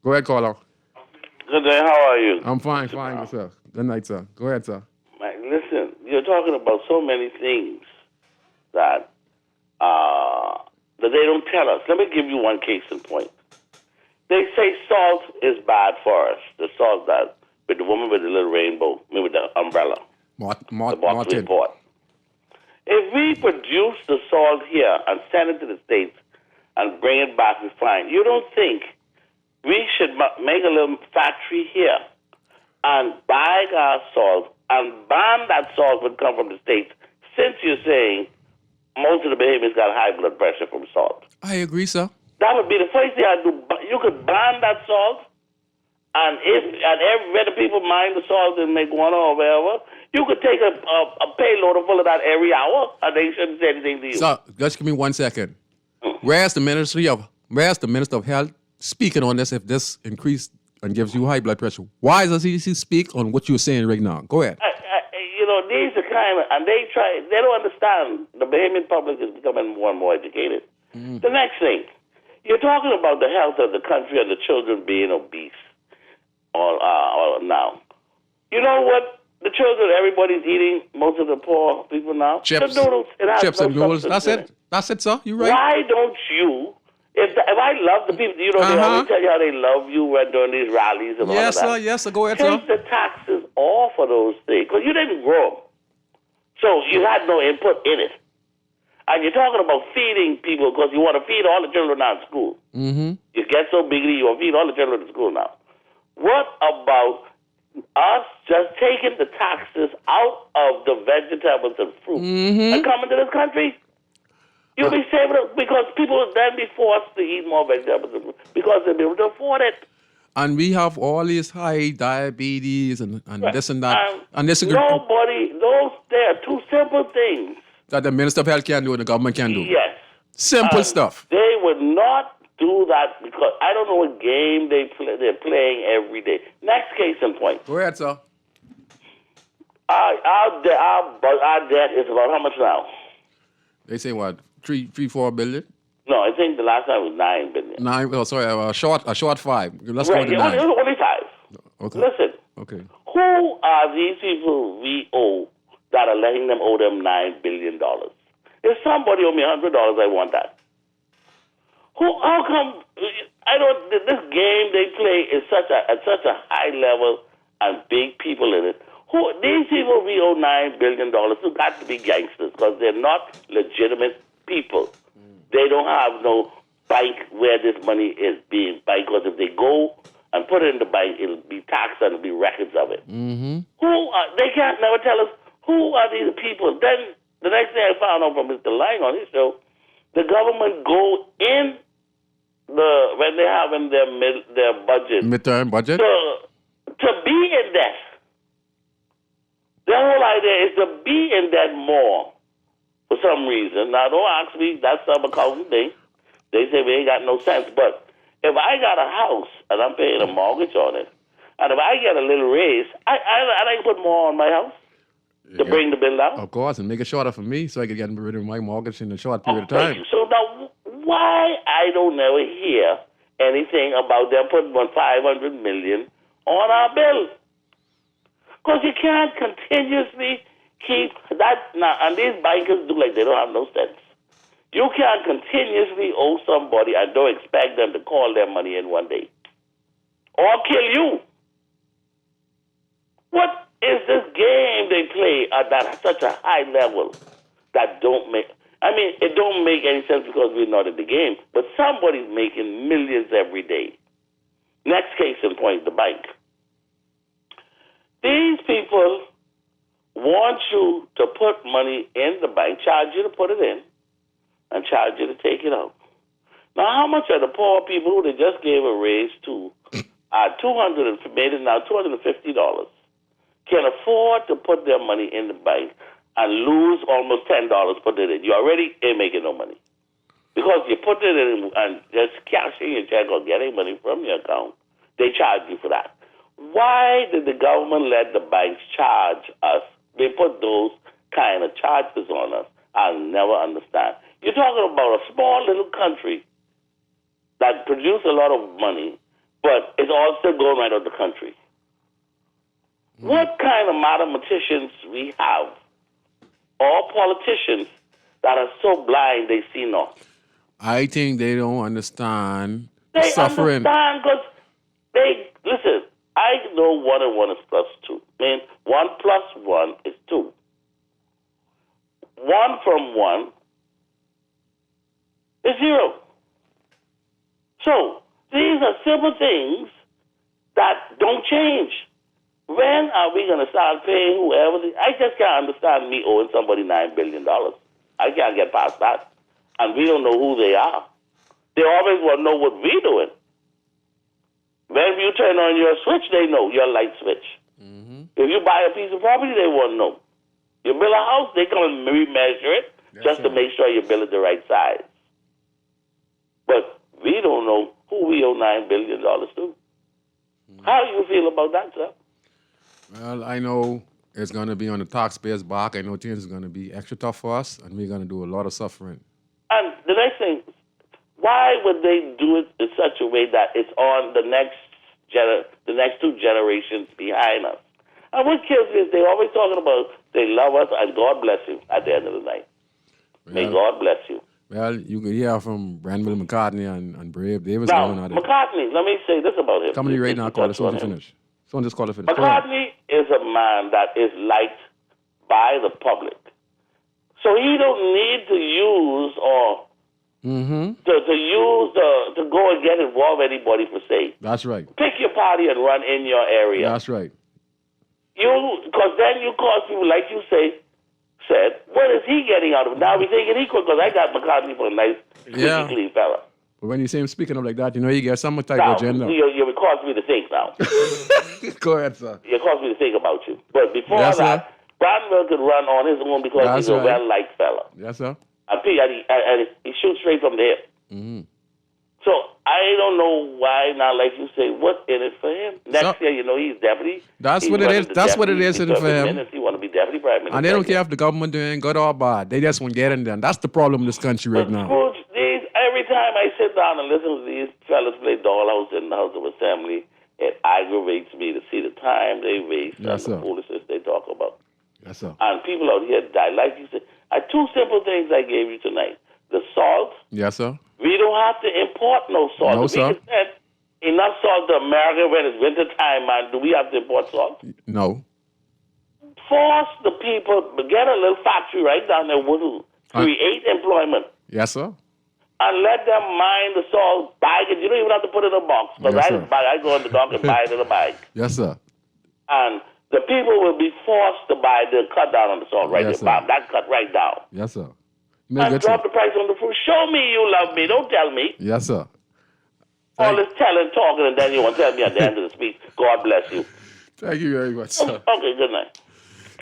Go ahead, caller. Good day, how are you? I'm fine, sir. Good night, sir. Go ahead, sir. Mike, listen, you're talking about so many things that they don't tell us. Let me give you one case in point. They say salt is bad for us. The salt that, with the woman with the little rainbow, with the umbrella. The box report. If we produce the salt here and send it to the States and bring it back refined, you don't think we should make a little factory here and buy our salt and ban that salt would come from the States, since you're saying most of the Bahamians got high blood pressure from salt? I agree, sir. That would be the first thing I'd do. You could ban that salt, and where the people mine the salt in Meguana or wherever, you could take a payload full of that every hour, and they shouldn't say anything to you. Sir, just give me 1 second. Where's the Minister of Health speaking on this if this increased and gives you high blood pressure? Why does he speak on what you're saying right now? Go ahead. These are and they don't understand. The Bahamian public is becoming more and more educated. The next thing, you're talking about the health of the country and the children being obese now. You know what? The children, everybody's eating, most of the poor people now. Chips. The noodles. It has Chips no and noodles. substance in it. That's it, sir. You're right. Why don't you? If I love the people, they always tell you how they love you when during these rallies and all of that. Yes, sir. Go ahead, sir. Take the taxes off of those things, because you didn't grow them. So you had no input in it. And you're talking about feeding people because you want to feed all the children now in school. Mm-hmm. You get so big you want to feed all the children in school now. What about us just taking the taxes out of the vegetables and fruit and coming to this country? You'll be saving it because people will then be forced to eat more vegetables and fruit because they'll be able to afford it. And we have all these high diabetes and this and that. And this they are two simple things that the Minister of Health can do and the government can do. Yes. Simple stuff. They would not do that because I don't know what game they're playing every day. Next case in point. Go ahead, sir. Our debt is about how much now? They say what? 4 billion? No, I think the last time was 9 billion. A short 5. Let's go right, to 9. It was only 5. Okay. Listen. Okay. Who are these people we owe that are letting them owe them $9 billion? If somebody owe me $100, I want that. How come? This game they play is at such a high level and big people in it. These people we owe $9 billion who got to be gangsters because they're not legitimate people. They don't have no bank where this money is being banked, because if they go and put it in the bank, it'll be taxed and it'll be records of it. They can't never tell us who are these people. Then the next thing I found out from Mr. Lang on his show, the government go in when they have in their budget, midterm budget, to be in debt. Their whole idea is to be in debt more for some reason. Now, don't ask me, that's some accounting thing. They say we ain't got no sense. But if I got a house and I'm paying a mortgage on it, and if I get a little raise, I can put more on my house to bring the bill down. Of course, and make it shorter for me so I can get rid of my mortgage in a short period of time. So now, why I don't never hear anything about them putting $500 million on our bill? Because you can't continuously keep that. Now, and these bankers do like they don't have no sense. You can't continuously owe somebody and don't expect them to call their money in one day or kill you. What is this game they play at that such a high level that don't make? I mean, it don't make any sense because we're not in the game. But somebody's making millions every day. Next case in point, the bank. These people want you to put money in the bank, charge you to put it in, and charge you to take it out. Now, how much are the poor people who they just gave a raise to, made it now $250, can afford to put their money in the bank and lose almost $10 put it in? You already ain't making no money. Because you put it in and just cashing your check or getting money from your account, they charge you for that. Why did the government let the banks charge us? They put those kind of charges on us. I'll never understand. You're talking about a small little country that produces a lot of money, but it's all still going right out of the country. What kind of mathematicians we have, or politicians that are so blind they see not? I think they don't understand They suffering. understand because listen, I know 1 and 1 is +2. I mean, 1 + 1 is 2. 1 from 1 is 0. So, these are simple things that don't change. When are we going to start paying whoever? I just can't understand me owing somebody $9 billion. I can't get past that. And we don't know who they are. They always want to know what we're doing. When you turn on your switch, they know your light switch. If you buy a piece of property, they want to know. You build a house, they come and remeasure it just to make sure you build it the right size. But we don't know who we owe $9 billion to. How do you feel about that, sir? Well, I know it's going to be on the taxpayers' back. I know things is going to be extra tough for us, and we're going to do a lot of suffering. And the next thing, why would they do it in such a way that it's on the next 2 generations behind us? And what kills me is they always talking about they love us and God bless you at the end of the night. May God bless you. Well, you could hear from Granville McCartney and Brave. They was Now, going at it. McCartney, let me say this about him. Coming right now, call it so finish. So just call it finish. McCartney is a man that is liked by the public. So he don't need to use to go and get involved anybody for say. That's right. Pick your party and run in your area. That's right. Because then you cause people, like you said, what is he getting out of it? Now we thinking he could, because I got McCartney for a nice, clean fella. But when you see him speaking up like that, you know you get some type of agenda. You cause me to think now. Go ahead, sir. You cause me to think about you. But before that, Granville could run on his own because he's a well-liked fella. Yes, sir. And he shoots straight from the hip. So I don't know why now, like you say, what's in it for him? Next year, he's deputy. That's what it is. That's what it is in it for him. He want to be deputy prime minister. And they don't care if the government doing good or bad. They just want to get in there. And that's the problem in this country right now. Scrooge, every time I sit down and listen to these fellas play dollhouse in the House of Assembly, it aggravates me to see the time they waste and the foolishness they talk about. Yes, sir. And people out here die. Like you said, 2 simple things I gave you tonight. The salt. Yes, sir. We don't have to import no salt. No, sir. We can send enough salt to America when it's winter time, man. Do we have to import salt? No. force the people to get a little factory right down there to create employment. Yes, sir. And let them mine the salt, bag it. You don't even have to put it in a box. Because I go in the dock and buy it in a bag. Yes, sir. And the people will be forced to buy the cut down on the salt right there. That cut right down. Yes, sir. And drop the price on the fruit. Show me you love me. Don't tell me. Yes, sir. All this telling, talking, and then you want to tell me at the end of the speech, God bless you. Thank you very much, sir. Okay, good night.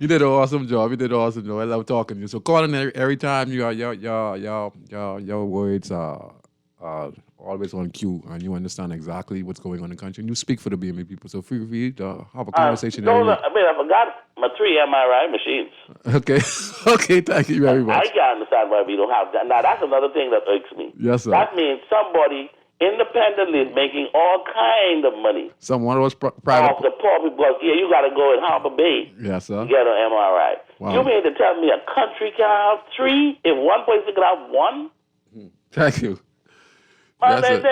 You did an awesome job. I love talking to you. So calling every time your words are always on cue, and you understand exactly what's going on in the country. And you speak for the BME people, so feel free to have a conversation. I forgot my 3 MRI machines. Okay, thank you very much. I can't understand why we don't have that. Now, that's another thing that irks me. Yes, sir. That means somebody independently is making all kind of money. Someone was private. Off the poor people. You got to go in Harbor Bay. Yes, sir. To get an MRI. Wow. You mean to tell me a country can have 3 if one place can have 1? Thank you. But there's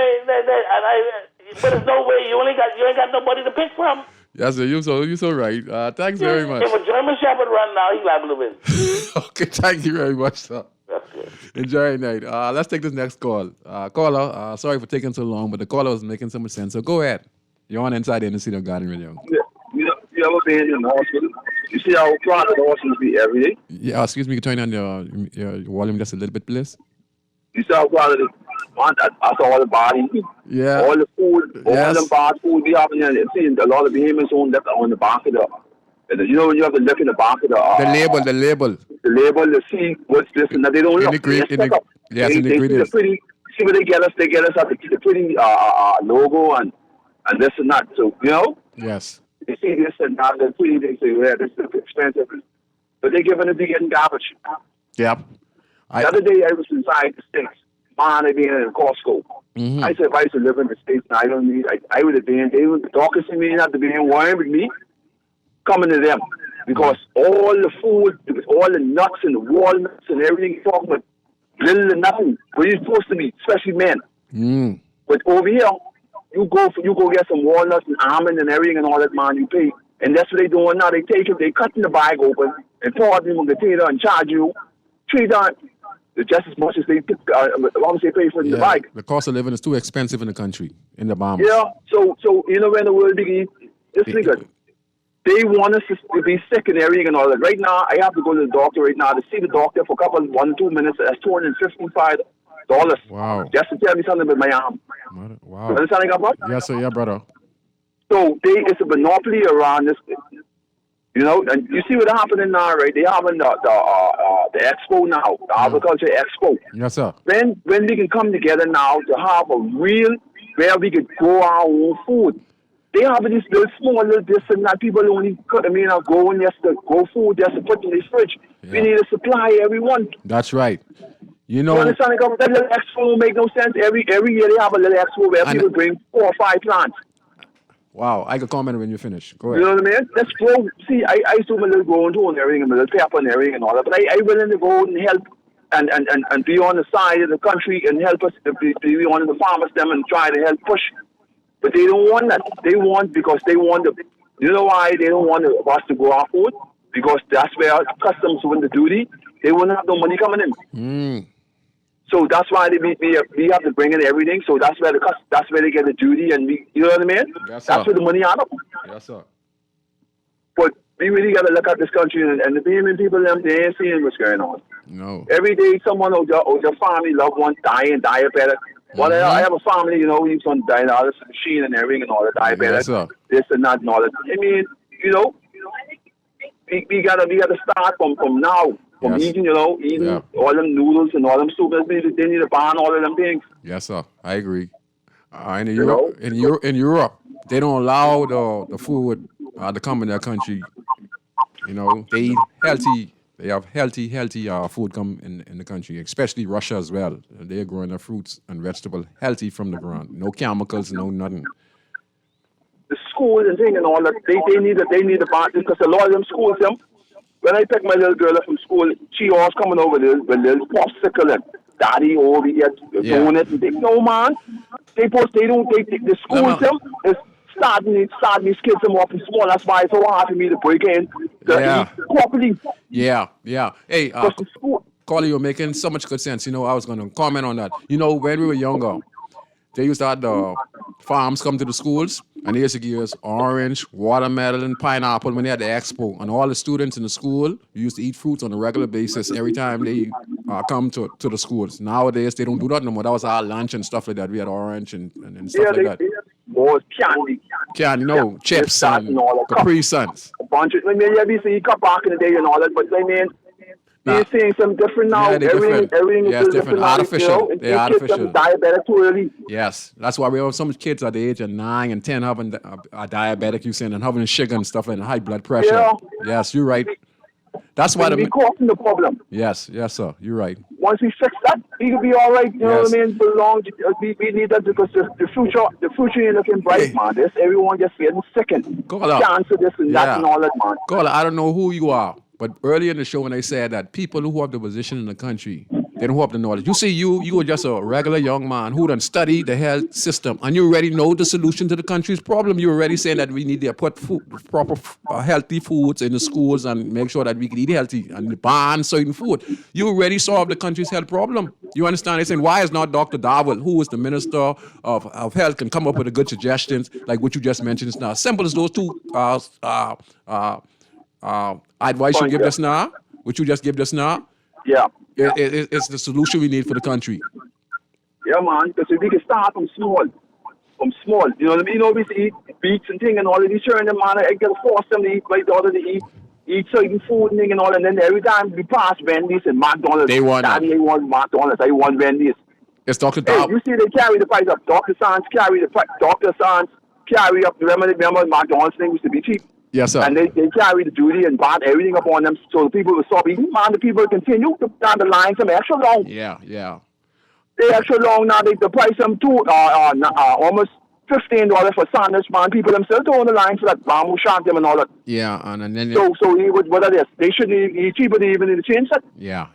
no way you ain't got nobody to pick from. Yes, sir. You're so right. Thanks very much. If a German Shepherd run now, he's liable to win. Okay, thank you very much, sir. That's good. Enjoy your night. Let's take this next call. Caller, sorry for taking so long, but the caller was making so much sense. So go ahead. You're on Inside the Inner City of Garden Radio. You ever been in the hospital? You see how crowded the hospitals be every day? Yeah, excuse me, can you turn on your volume just a little bit, please? You see how crowded I saw all the bodies, all the food, all the bad food be happening. And see, a lot of behemoths on the back of the, you know, when you have to look in the back of the label. The label to see what's this and that. They don't look. Yes, in the ingredients. See what they get us at the pretty logo and this and that. So, you know? Yes. They see this and that, they're pretty, they say, yeah, this is expensive. But they're giving it to getting garbage. Yep. The other day I was inside the States. Man, I been in Costco. Mm-hmm. I said, if I used to live in the States and I don't need, I would have been, they would, the doctors in me not to be worrying with me, coming to them. Because all the food, all the nuts and the walnuts and everything you're talking about, little and nothing, where you're supposed to be, especially men. Mm. But over here, you go get some walnuts and almond and everything and all that, man, you pay. And that's what they doing now. They take it, they cutting the bag open and pour it in the container and charge you $3. Just as much as they pay for the bag. The cost of living is too expensive in the country, in the Bahamas. Yeah, so you know when the world begins, just think it. They want us to be sick and everything and all that. Right now, I have to go to the doctor right now to see the doctor for a couple, 1-2 minutes. That's $255. Wow. Just to tell me something about my arm. Wow. You understand about? Yes, sir. Yeah, brother. So it's a monopoly around this. You know, and you see what's happening now, right? They having the expo now, the agriculture expo. Yes, sir. When we can come together now to have a real, where we could grow our own food. They have this little small little this and that. People only go and just to grow food just to put in the fridge. Yeah. We need to supply everyone. That's right. You know, you understand? That little expo don't make no sense. Every year they have a little expo where people bring 4 or 5 plants. Wow, I can comment when you finish. Go ahead. You know what I mean? Let's grow. See, I used to do my little growing too and everything, and my little pepper and everything and all that. But I willing to go and help and be on the side of the country and help us be one of the farmers them and try to help push. But they don't want that. They want because they want the. You know why they don't want us to grow our food? Because that's where customs win the duty. They won't have no money coming in. Mm. So that's why we have to bring in everything. So that's where they get the duty, and you know what I mean? Yes, that's where the money out of. Yes, sir. But we really got to look at this country, and the BMN people, they ain't seeing what's going on. No. Every day, someone or your family, loved one, diabetic. Well, I have a family, you know, he's on dialysis machine and everything and all that, diabetic, yes, this and that and all that. I mean, you know, we gotta start from now. From eating all them noodles and all them soup. They need to ban all of them things. Yes, sir. I agree. In Europe, they don't allow the food to come in their country. You know, they eat healthy. They have healthy food come in the country, especially Russia as well. They're growing their fruits and vegetables healthy from the ground. No chemicals, no nothing. The schools and thing and all that, they need to ban because a lot of them schools, when I pick my little girl up from school, she always coming over there with little popsicle and daddy over here doing it. And they, no man, the schools is starting these kids them off from small. That's why it's so hard for me to break in eat properly. Yeah. Hey, The school. Carly, you're making so much good sense. I was going to comment on that. When we were younger, they used to have the farms come to the schools, and they used to give us orange, watermelon, pineapple when they had the expo. And all the students in the school used to eat fruits on a regular basis every time they come to the schools. Nowadays, they don't do that no more. That was our lunch and stuff like that. We had orange and stuff like that. More candy. Candy, chips and Capri Suns. A bunch of, we see cut back in the day and all that, but they're seeing some different now. Yeah, everything is different. Artificial. They're artificial. Diabetic too early. Yes. That's why we have some kids at the age of 9 and 10 having are diabetic, you saying, and having sugar and stuff and high blood pressure. Yeah. Yes, you're right. That's why we're causing the problem. Yes, sir. You're right. Once we fix that, we will be all right. You know what I mean? For long, we need that because the future is looking bright, man. Everyone just getting sickened. Cancer, this and that and all that, man. Caller, I don't know who you are. But earlier in the show when they said that people who have the position in the country, they don't have the knowledge. You see, you were just a regular young man who done study the health system, and you already know the solution to the country's problem. You're already saying that we need to put proper healthy foods in the schools and make sure that we can eat healthy and ban certain food. You already solved the country's health problem. You understand? They're saying, why is not Dr. Darwell, who is the Minister of Health, can come up with the good suggestions like what you just mentioned? It's now simple as those two advice you give just now, which you just give just now. Yeah. It's the solution we need for the country. Yeah, man, because if we can start from small. You know what I mean? We eat beets and things and all of these children, man, I can force them to eat, my daughter to eat certain food and thing and all, and then every time we pass Wendy's and McDonald's, they want McDonald's, I want Wendy's. It's Dr. Hey, you see they carry the price up. Dr. Sands carry up the remember McDonald's thing used to be cheap. Yes, sir. And they carry the duty and bought everything upon them so the people will stop eating. Man, the people continue to down the line some extra long. Yeah. They extra long now. The price them to almost $15 for sandwich, man. People themselves go on the line for that bamboo shot them and all that. Yeah, and then so he would, what are this? They shouldn't eat cheaper than even in the change set. Yeah.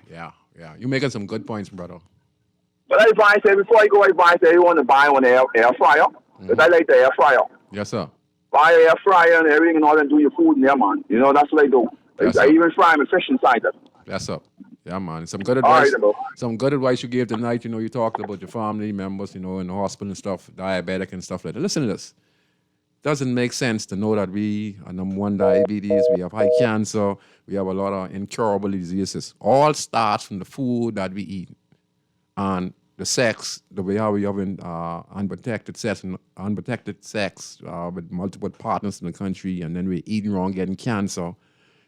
You're making some good points, brother. But I advise before I go, I advise everyone to buy one air fryer. Because I like the air fryer. Yes, sir. Buy an air fryer and everything and all and do your food in there, man. That's what I do. Yes, I even fry my fish inside that. Yes, sir. Yeah, man. Some good advice. All right, some good advice you gave tonight. You talked about your family members, in the hospital and stuff, diabetic and stuff like that. Listen to this. Doesn't make sense to know that we are number one diabetes, we have high cancer, we have a lot of incurable diseases. All starts from the food that we eat. And the sex, the way how we have unprotected sex with multiple partners in the country, and then we're eating wrong, getting cancer,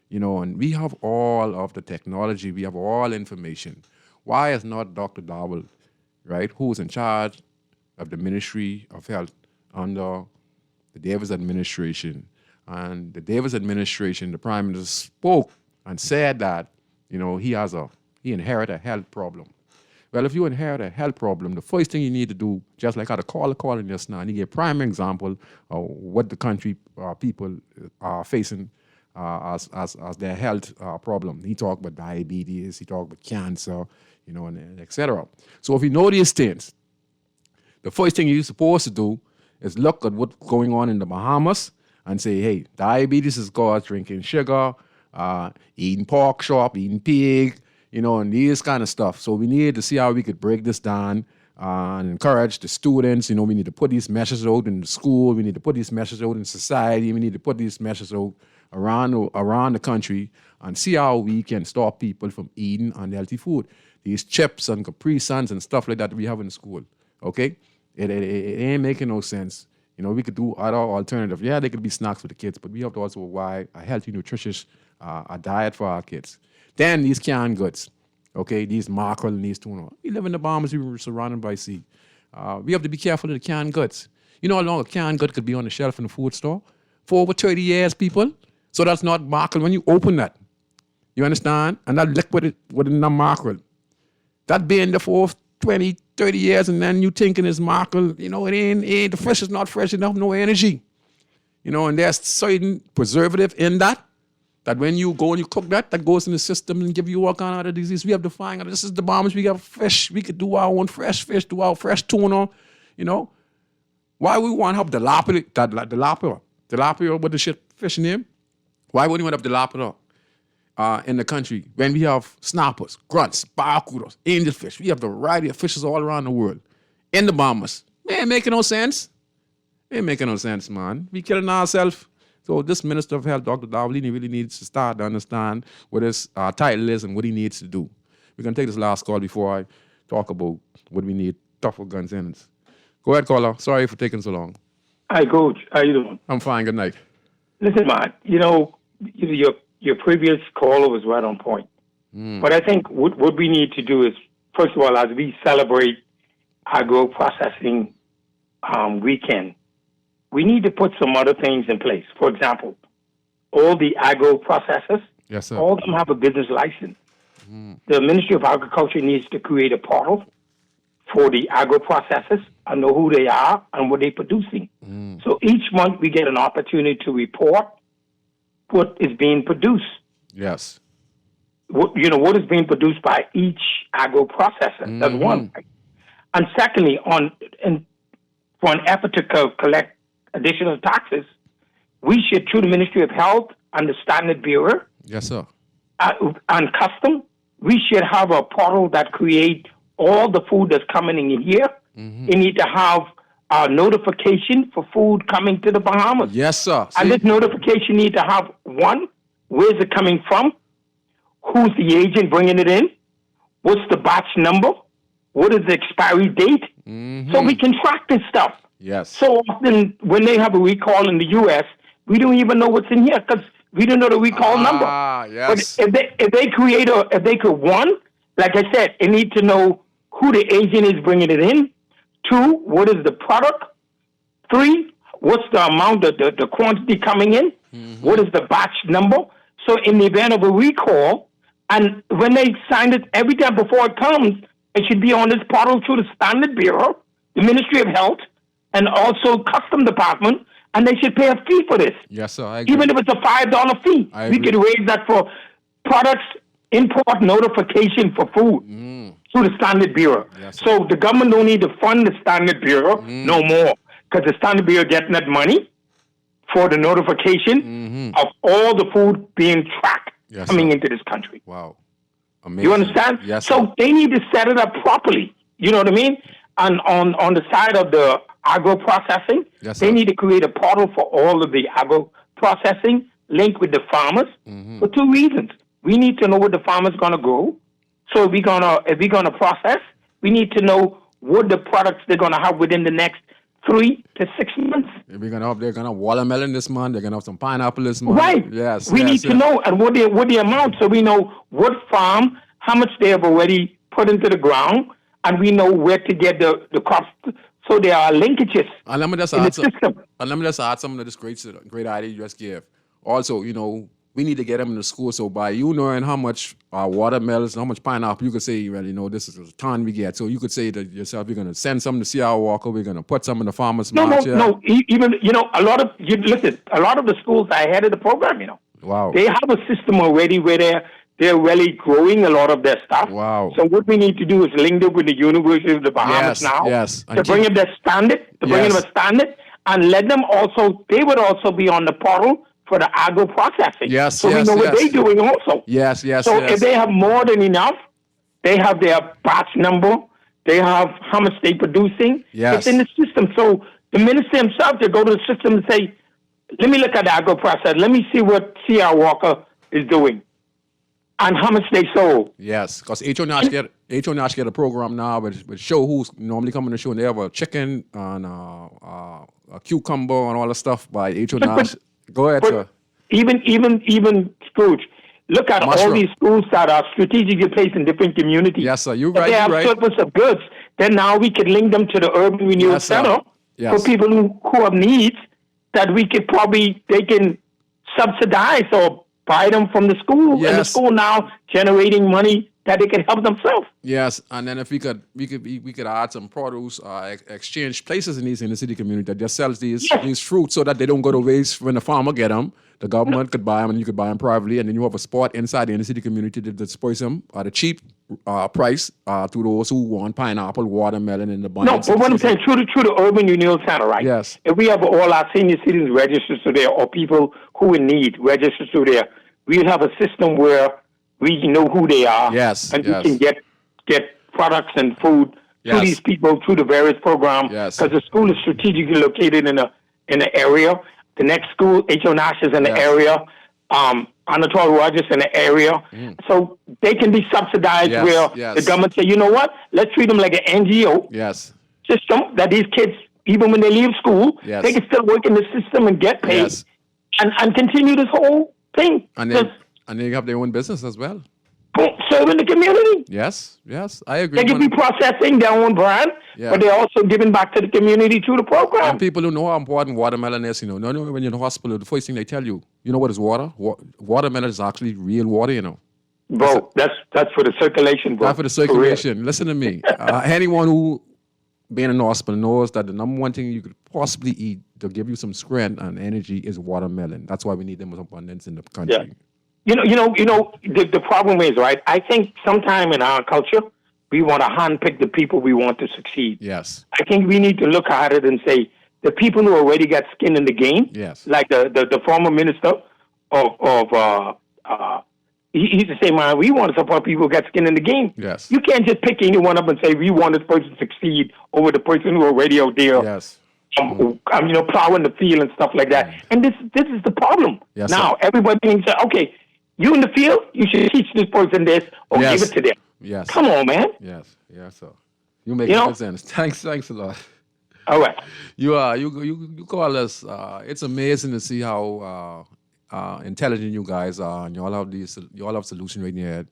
and we have all of the technology, we have all information. Why is not Dr. Darwell, right, who's in charge of the Ministry of Health under the Davis administration? And the Davis administration, the Prime Minister spoke and said that, he inherited a health problem. Well, if you inherit a health problem, the first thing you need to do, just like how the caller calling just now, and he gave a prime example of what the country people are facing as their health problem. He talked about diabetes, he talked about cancer, and et cetera. So if you know these things, the first thing you're supposed to do is look at what's going on in the Bahamas and say, hey, diabetes is caused drinking sugar, eating pork chop, eating pig, and these kind of stuff. So we need to see how we could break this down and encourage the students. We need to put these messages out in the school. We need to put these messages out in society. We need to put these messages out around the country and see how we can stop people from eating unhealthy food. These chips and Capri Suns and stuff like that we have in the school, okay? It ain't making no sense. We could do other alternatives. Yeah, they could be snacks for the kids, but we have to also provide a healthy, nutritious diet for our kids. Then these canned goods, okay, these mackerel and these tuna. We live in the Bahamas, we were surrounded by sea. We have to be careful of the canned goods. You know how long a canned good could be on the shelf in the food store? For over 30 years, people. So that's not mackerel when you open that. You understand? And that liquid within the mackerel. That being there for 20, 30 years, and then you thinking it's mackerel, it ain't the fresh is not fresh enough, no energy. And there's certain preservative in that when you go and you cook that goes in the system and give you all kind of other disease. We have to find out, this is the Bahamas, we got fish, we could do our own fresh fish, do our fresh tuna, Why we want to help tilapia with the shit fish name? Why wouldn't you want to develop it in the country when we have snappers, grunts, barracudas, angelfish? We have the variety of fishes all around the world in the Bahamas. Man, ain't making no sense. Ain't making no sense, man. We killing ourselves. So this Minister of Health, Dr. Valentino, really needs to start to understand what his title is and what he needs to do. We're going to take this last call before I talk about what we need, tougher guns in. Go ahead, caller. Sorry for taking so long. Hi, Coach. How you doing? I'm fine. Good night. Listen, man, your previous caller was right on point. But I think what we need to do is, first of all, as we celebrate agro-processing weekend, we need to put some other things in place. For example, all the agro-processors, yes, sir. all of them have a business license. The Ministry of Agriculture needs to create a portal for the agro-processors and know who they are and what they're producing. So each month we get an opportunity to report what is being produced. Yes. What is being produced by each agro-processor. That's one. And secondly, for an effort to collect additional taxes, we should, through the Ministry of Health and the Standard Bureau, yes, sir, and Custom, we should have a portal that create all the food that's coming in here. You need to have a notification for food coming to the Bahamas. Yes, sir. And this notification need to have, one, where's it coming from? Who's the agent bringing it in? What's the batch number? What is the expiry date? So we can track this stuff. Yes. So often when they have a recall in the U.S., we don't even know what's in here because we don't know the recall number. Yes. But if they could, one, like I said, they need to know who the agent is bringing it in. Two, what is the product? Three, what's the amount, the quantity coming in? What is the batch number? So in the event of a recall, and when they sign it, every time before it comes, it should be on this portal through the Standard Bureau, the Ministry of Health, and also Custom Department, and they should pay a fee for this. Yes, sir. I agree. Even if it's a $5 fee, we could raise that for products import notification for food through the Standard Bureau. Yes, so the government don't need to fund the Standard Bureau no more because the Standard Bureau getting that money for the notification of all the food being tracked coming into this country. Wow. Amazing. You understand? Yes, so sir. they need to set it up properly. You know what I mean? And on the side of the agro-processing, yes, they need to create a portal for all of the agro-processing linked with the farmers for two reasons. We need to know what the farmer's going to grow. So if we're gonna process, we need to know what the products they're going to have within the next 3 to 6 months. They're going to have watermelon this month. They're going to have some pineapple this month. Right. Yes. We need to know and what the amount, so we know what farm, how much they have already put into the ground, and we know where to get the crops. So there are linkages and let me just in the system. And let me just add some of this great idea you just gave. Also, we need to get them in the school. So by you knowing how much watermelons, how much pineapple, you could say, well, this is a ton we get. So you could say to yourself, you're going to send some to C.R. Walker. We're going to put some in the farmer's market. No. Even, a lot of the schools are ahead of the program, Wow. They have a system already where they're really growing a lot of their stuff. Wow. So what we need to do is link up with the University of the Bahamas to bring them their standard, and let them they would also be on the portal for the agro-processing. So we know what they're doing also. So if they have more than enough, they have their batch number, they have how much they're producing. It's in the system. So the minister himself to go to the system and say, let me look at the agro-process. Let me see what C.R. Walker is doing and how much they sold. Yes, because HO Nash get a program now with show who's normally coming to show, and they have a chicken and a cucumber and all the stuff by HO Nash. Go ahead, sir. Even Scrooge. Look at all these schools that are strategically placed in different communities. Yes, sir. You're right. They have surplus of goods. Then now we can link them to the Urban Renewal Center for people who have needs that they can subsidize or buy them from the school. And the school now generating money that they can help themselves. Yes, and then if we could add some produce, exchange places in the city community that just sells these fruits so that they don't go to waste when the farmer get them. The government could buy them and you could buy them privately, and then you have a spot inside the inner city community that disperse them at a cheap price to those who want pineapple, watermelon, and the abundance. No, but what I'm saying, through the urban renewal center, right? Yes. If we have all our senior citizens registered to there, or people who in need registered to there, we have a system where we know who they are. Yes. And we can get products and food to these people through the various programs. Yes. Because the school is strategically located in an area. The next school, H.O. Nash, is in the area. Anatole Rogers in the area. So they can be subsidized where the government say, you know what, let's treat them like an NGO system that these kids, even when they leave school, they can still work in the system and get paid and continue this whole thing. And they have their own business as well. Serving the community. Yes, I agree. They can be processing their own brand, but they're also giving back to the community through the program. And people who know how important watermelon is, when you're in the hospital, the first thing they tell you, what is water? Watermelon is actually real water, Bro, that's for the circulation, bro. That's for the circulation. Listen to me. Anyone who been in the hospital knows that the number one thing you could possibly eat to give you some strength and energy is watermelon. That's why we need them with abundance in the country. Yeah. The problem is, right, I think sometime in our culture, we want to handpick the people we want to succeed. Yes. I think we need to look at it and say, the people who already got skin in the game, like the former minister he used to say, man, we want to support people who got skin in the game. Yes. You can't just pick anyone up and say, we want this person to succeed over the person who already out there. Yes. Plowing the field and stuff like that. And this is the problem. Yes, now, everybody thinks, okay, you in the field, you should teach this person this or give it to them. Yes. Come on, man. Yes, so you make good sense. Thanks a lot. All right. You call us. It's amazing to see how intelligent you guys are, and you all have solution right here.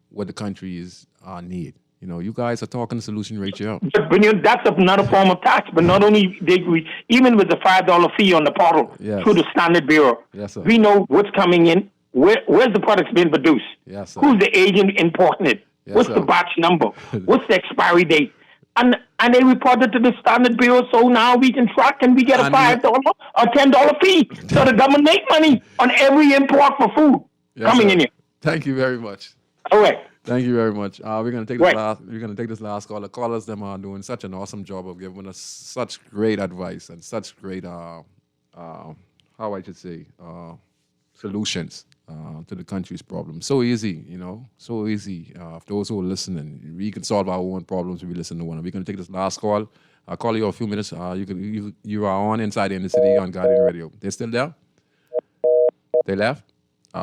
What the country is need. You guys are talking solution right here. But that's another form of tax. But not only even with the $5 fee on the portal through the Standard Bureau, we know what's coming in. Where's the products being produced? Yes, sir. Who's the agent importing it? What's the batch number? What's the expiry date? And they report it to the Standard Bureau, so now we can track and we get a $5 or $10 fee. So the government make money on every import for food coming in here. Thank you very much. All right. Thank you very much. We're gonna take this last call. The callers them are doing such an awesome job of giving us such great advice and such great solutions to the country's problems. So easy, so easy. For those who are listening, we can solve our own problems if we listen to one. We're gonna take this last call. I'll call you in a few minutes. You are on Inside the Inner City on Guardian Radio. They're still there? They left?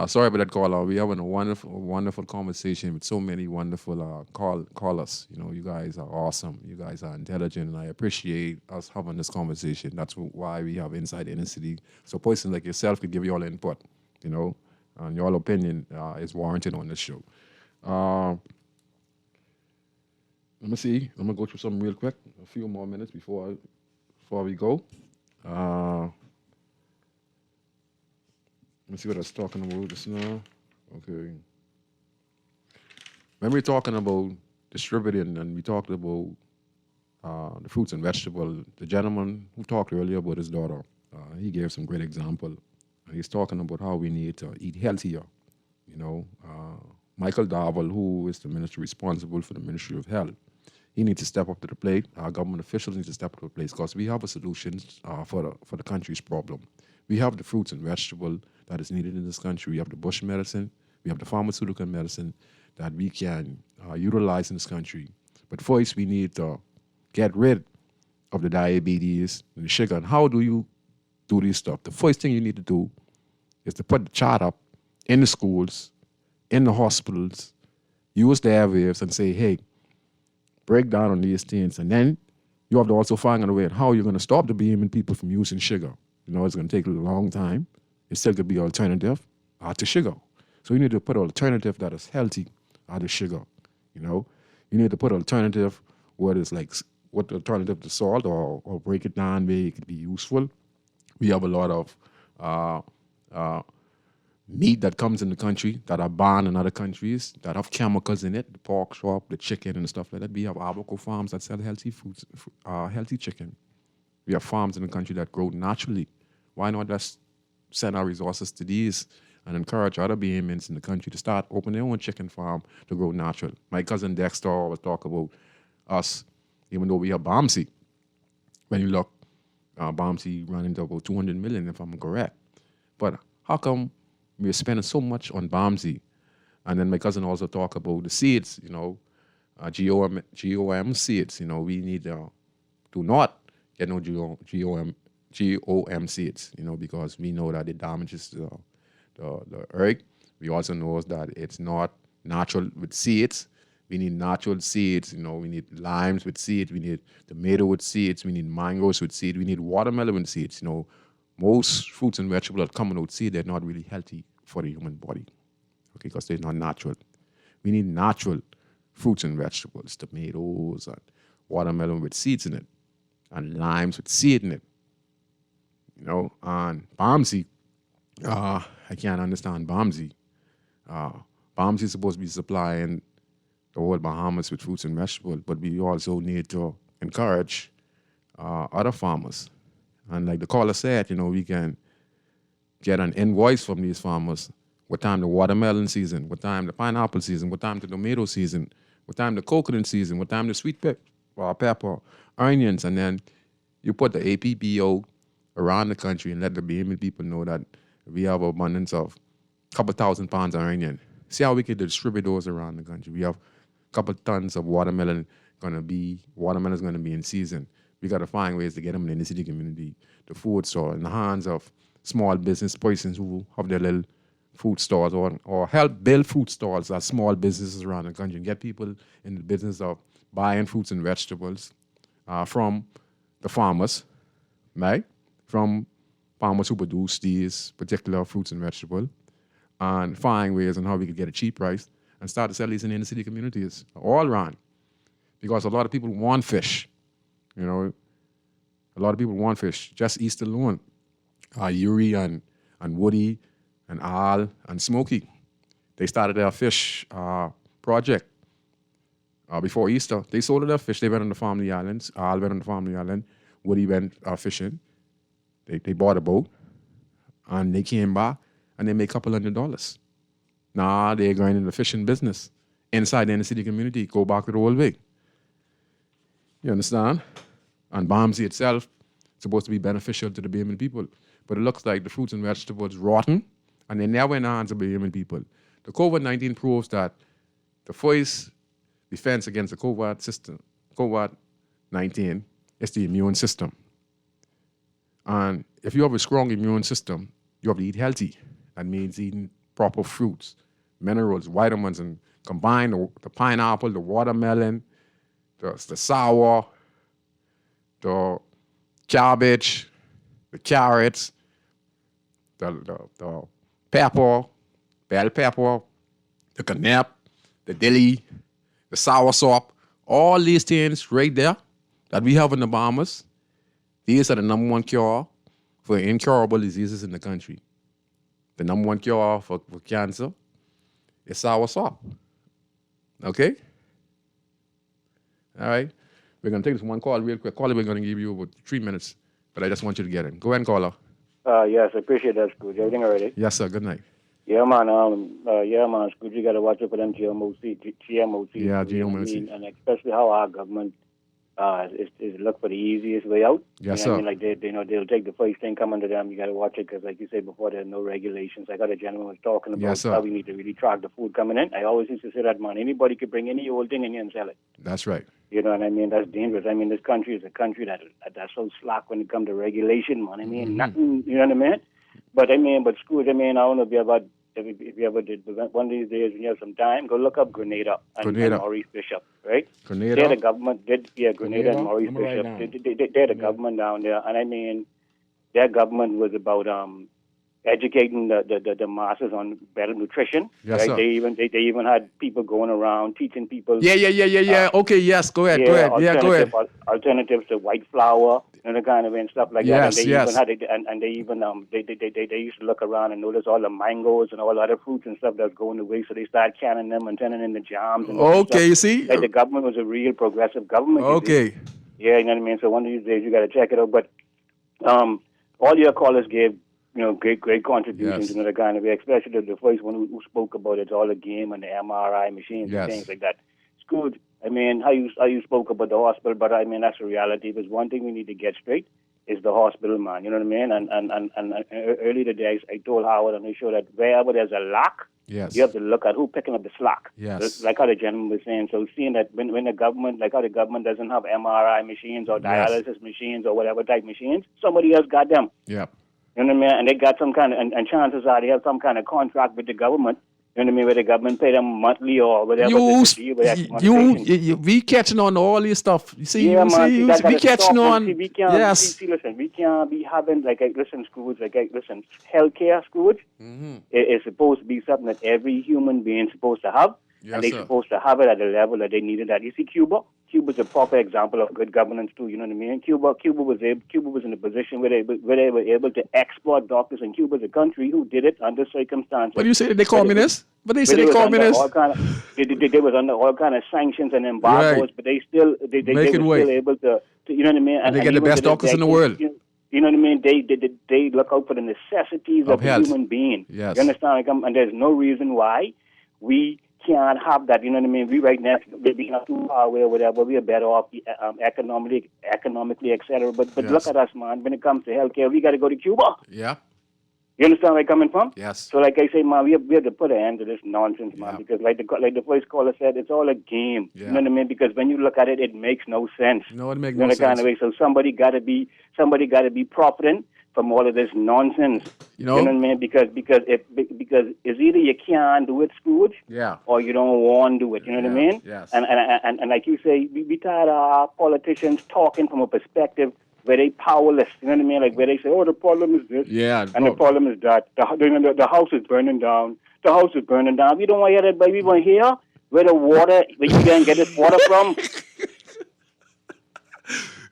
Sorry about that caller. We're having a wonderful conversation with so many wonderful callers. You guys are awesome. You guys are intelligent, and I appreciate us having this conversation. That's why we have Inside the Inner City. So a person like yourself could give you all input, and your opinion is warranted on this show. Let me see. I'm going to go through something real quick. A few more minutes before we go. Let me see what I was talking about just now. Okay. When we're talking about distributing and we talked about the fruits and vegetables, the gentleman who talked earlier about his daughter, he gave some great example. He's talking about how we need to eat healthier. Michael Darwell, who is the minister responsible for the Ministry of Health, he needs to step up to the plate. Our government officials need to step up to the plate because we have a solution for the country's problem. We have the fruits and vegetables that is needed in this country. We have the bush medicine. We have the pharmaceutical medicine that we can utilize in this country. But first, we need to get rid of the diabetes and the sugar. And how do you do this stuff? The first thing you need to do is to put the chart up in the schools, in the hospitals, use the airwaves and say, hey, break down on these things. And then you have to also find a way at how you're going to stop the BMN people from using sugar. It's going to take a long time. It still could be alternative to sugar. So you need to put an alternative that is healthy to sugar. You need to put alternative where it's like what the alternative to salt or break it down where it could be useful. We have a lot of meat that comes in the country that are banned in other countries that have chemicals in it, the pork chop, the chicken and stuff like that. We have avocado farms that sell healthy foods, healthy chicken. We have farms in the country that grow naturally. Why not just send our resources to these and encourage other BMNs in the country to start open their own chicken farm to grow natural. My cousin Dexter always talk about us, even though we have Bomsey. When you look, Bomsey running to about 200 million, if I'm correct. But how come we're spending so much on Bomsey? And then my cousin also talk about the seeds, GOM seeds. We need to not get no GOM seeds, because we know that it damages the earth. We also know that it's not natural with seeds. We need natural seeds. We need limes with seeds. We need tomato with seeds. We need mangoes with seeds. We need watermelon with seeds. Most fruits and vegetables that come without seed, they're not really healthy for the human body, okay, because they're not natural. We need natural fruits and vegetables, tomatoes and watermelon with seeds in it, and limes with seed in it. And Bomsey, I can't understand Bomsey. Bomsey is supposed to be supplying the whole Bahamas with fruits and vegetables, but we also need to encourage other farmers. And like the caller said, we can get an invoice from these farmers. What time the watermelon season, what time the pineapple season, what time the tomato season, what time the coconut season, what time the sweet pepper, onions, and then you put the APBO around the country and let the BME people know that we have an abundance of a couple thousand pounds of onion. See how we can distribute those around the country. We have a couple tons of watermelon going to be in season. We got to find ways to get them in the city community, the food store, in the hands of small business persons who have their little food stores or help build food stores at small businesses around the country and get people in the business of buying fruits and vegetables from the farmers, right? From farmers who produce these particular fruits and vegetables, and find ways on how we could get a cheap price and start to sell these in inner city communities all around. Because a lot of people want fish. A lot of people want fish. Just east alone, Yuri and Woody and Al and Smokey, they started their fish project before Easter. They sold their fish. They went on the family islands. Al went on the family island. Woody went fishing. They bought a boat, and they came back, and they made a couple $100. Now they're going into the fishing business inside the inner city community. Go back to the old way. You understand? And Bomsey itself is supposed to be beneficial to the Bahamian people. But it looks like the fruits and vegetables rotten, and they never in the hands of Bahamian people. The COVID-19 proves that the first defense against the COVID-19 is the immune system. And if you have a strong immune system, you have to eat healthy. That means eating proper fruits, minerals, vitamins, and combine the pineapple, the watermelon, the sour, the cabbage, the carrots, the pepper, bell pepper, the canap, the dilly, the soursop, all these things right there that we have in the Bahamas, these are the number one cure for incurable diseases in the country. The number one cure for cancer is soursop. Okay? All right? We're going to take this one call real quick. Caller, we're going to give you about 3 minutes, but I just want you to get in. Go ahead, caller. Yes, I appreciate that, Scrooge. Everything all right? Yes, sir. Good night. Yeah, man. Scrooge, you got to watch out for them GMOC. Yeah, GMOC. And especially how our government is look for the easiest way out. Yes, sir. Like they'll take the first thing coming to them. You got to watch it because, like you said before, there's no regulations. I got a gentleman was talking about how we need to really track the food coming in. I always used to say that, man. Anybody could bring any old thing in here and sell it. That's right. You know what I mean? That's dangerous. I mean, this country is a country that's so slack when it comes to regulation, man. I mean, nothing. You know what I mean? But Scrooge, I don't know if you ever did one of these days when you have some time, go look up Grenada and Maurice Bishop, right? Grenada? They're the government, Grenada and Maurice Bishop. They're the government down there. And I mean, their government was about educating the masses on better nutrition. Yes, right? Sir. They even had people going around teaching people. Yeah. Okay, yes, go ahead. Go ahead. Alternatives to white flour and the kind of and stuff like that. And they used to look around and notice all the mangoes and all the other fruits and stuff that was going away. So they started canning them and turning into jams. And okay, you see, like the government was a real progressive government. Okay. Yeah, you know what I mean. So one of these days you got to check it out. But all your callers gave great contributions in the kind of way, especially the first one who spoke about it's all a game and the MRI machines and things like that. Scrooge, I mean, how you spoke about the hospital, but I mean, that's a reality. There's one thing we need to get straight is the hospital, man. You know what I mean? And early today, I told Howard on the show that wherever there's a lack, you have to look at who's picking up the slack. Like how the gentleman was saying. So seeing that when the government, like how the government doesn't have MRI machines or dialysis machines or whatever type machines, somebody else got them. Yep. You know what I mean? And they got some kind of, and chances are they have some kind of contract with the government. You know what I mean? Where the government pay them monthly or whatever. We catching on all this stuff. You see, we catching on. Listen, we can't be having, listen, Scrooge, listen, healthcare, Scrooge, is supposed to be something that every human being is supposed to have. And they're supposed to have it at the level that they needed at. You see, Cuba's a proper example of good governance too. You know what I mean? Cuba was in a position where they were able to export doctors, and Cuba's a country who did it under circumstances. But you say they're communists? But they say they're communists. They was under all kind of sanctions and embargoes, but they were still able to, you know what I mean? And they get the best doctors in the world. You know what I mean? They look out for the necessities of the human being. Yes. You understand? And there's no reason why we can't have that. You know what I mean? We right now, maybe not too far away or whatever, we are better off economically, etc. But look at us, man. When it comes to healthcare, we got to go to Cuba. Yeah. You understand where I'm coming from? Yes. So like I say, man, we have to put an end to this nonsense, man, because like the first caller said, it's all a game. Yeah. You know what I mean? Because when you look at it, it makes no sense. No, it makes no sense. Kind of way. So somebody got to be profiting from all of this nonsense. You know what I mean? Because it's either you can do it, Scrooge, or you don't want to do it. You know what I mean? Yes. And like you say, we tired of our politicians talking from a perspective where they powerless. You know what I mean? Like where they say, oh, the problem is this, and the problem is that. The house is burning down. The house is burning down. We don't want to hear that, baby. We want to hear where you can get this water from.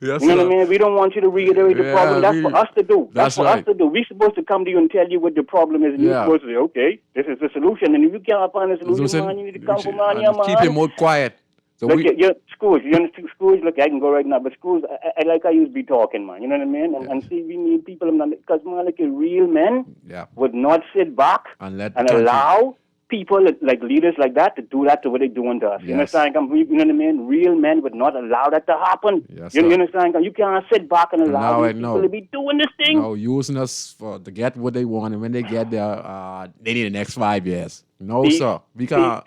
Yes, you know what I mean? We don't want you to reiterate the problem. That's for us to do. That's for us to do. We're supposed to come to you and tell you what the problem is, and you're supposed to say, okay, this is the solution. And if you can't find a solution, man, you need to come from man. Keep your mouth quiet. So look, Scrooge, look, I can go right now, but Scrooge, I like how you be talking, man. You know what I mean? And see, we need people, because, man, like real men would not sit back and allow people, like leaders like that, to do that to what they're doing to us. You understand? You know what I mean? Real men would not allow that to happen. You understand? You can't sit back and allow people to be doing this thing. No, using us to get what they want, and when they get there, they need the next 5 years. No, sir. We can't.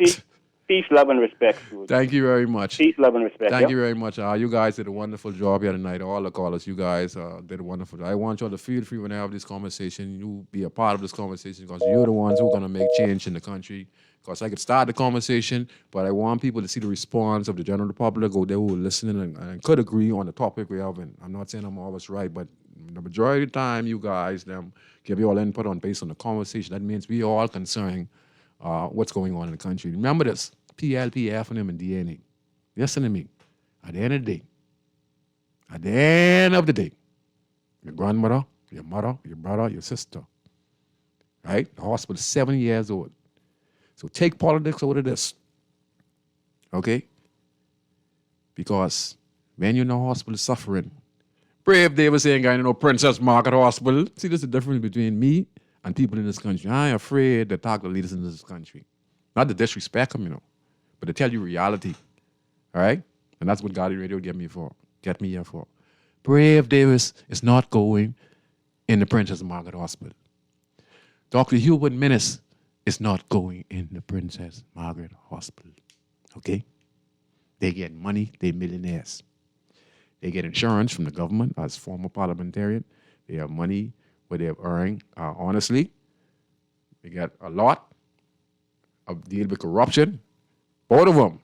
Peace, love, and respect. Dude. Thank you very much. Peace, love, and respect. Thank you very much. You guys did a wonderful job here tonight. All the callers, you guys did a wonderful job. I want you all to feel free when I have this conversation. You be a part of this conversation because you're the ones who are going to make change in the country. Because I could start the conversation, but I want people to see the response of the general public out there who are listening and could agree on the topic we're having. I'm not saying I'm always right, but the majority of the time, you guys give your input based on the conversation. That means we all concerned what's going on in the country. Remember this, PLP, FNM, and DNA. Listen to me. At the end of the day, your grandmother, your mother, your brother, your sister, right? The hospital is 7 years old. So take politics out of this, okay? Because when you're in the hospital suffering, Brave Davis ain't got no Princess Margaret Hospital. See, there's a difference between me and people in this country. I ain't afraid to talk to leaders in this country. Not to disrespect them, but to tell you reality, all right? And that's what Guardian Radio get me here for. Brave Davis is not going in the Princess Margaret Hospital. Dr. Hubert Minnis is not going in the Princess Margaret Hospital, okay? They get money, they millionaires. They get insurance from the government as former parliamentarian. They have money where they're earning, honestly. They get a lot of deal with corruption. Both of them,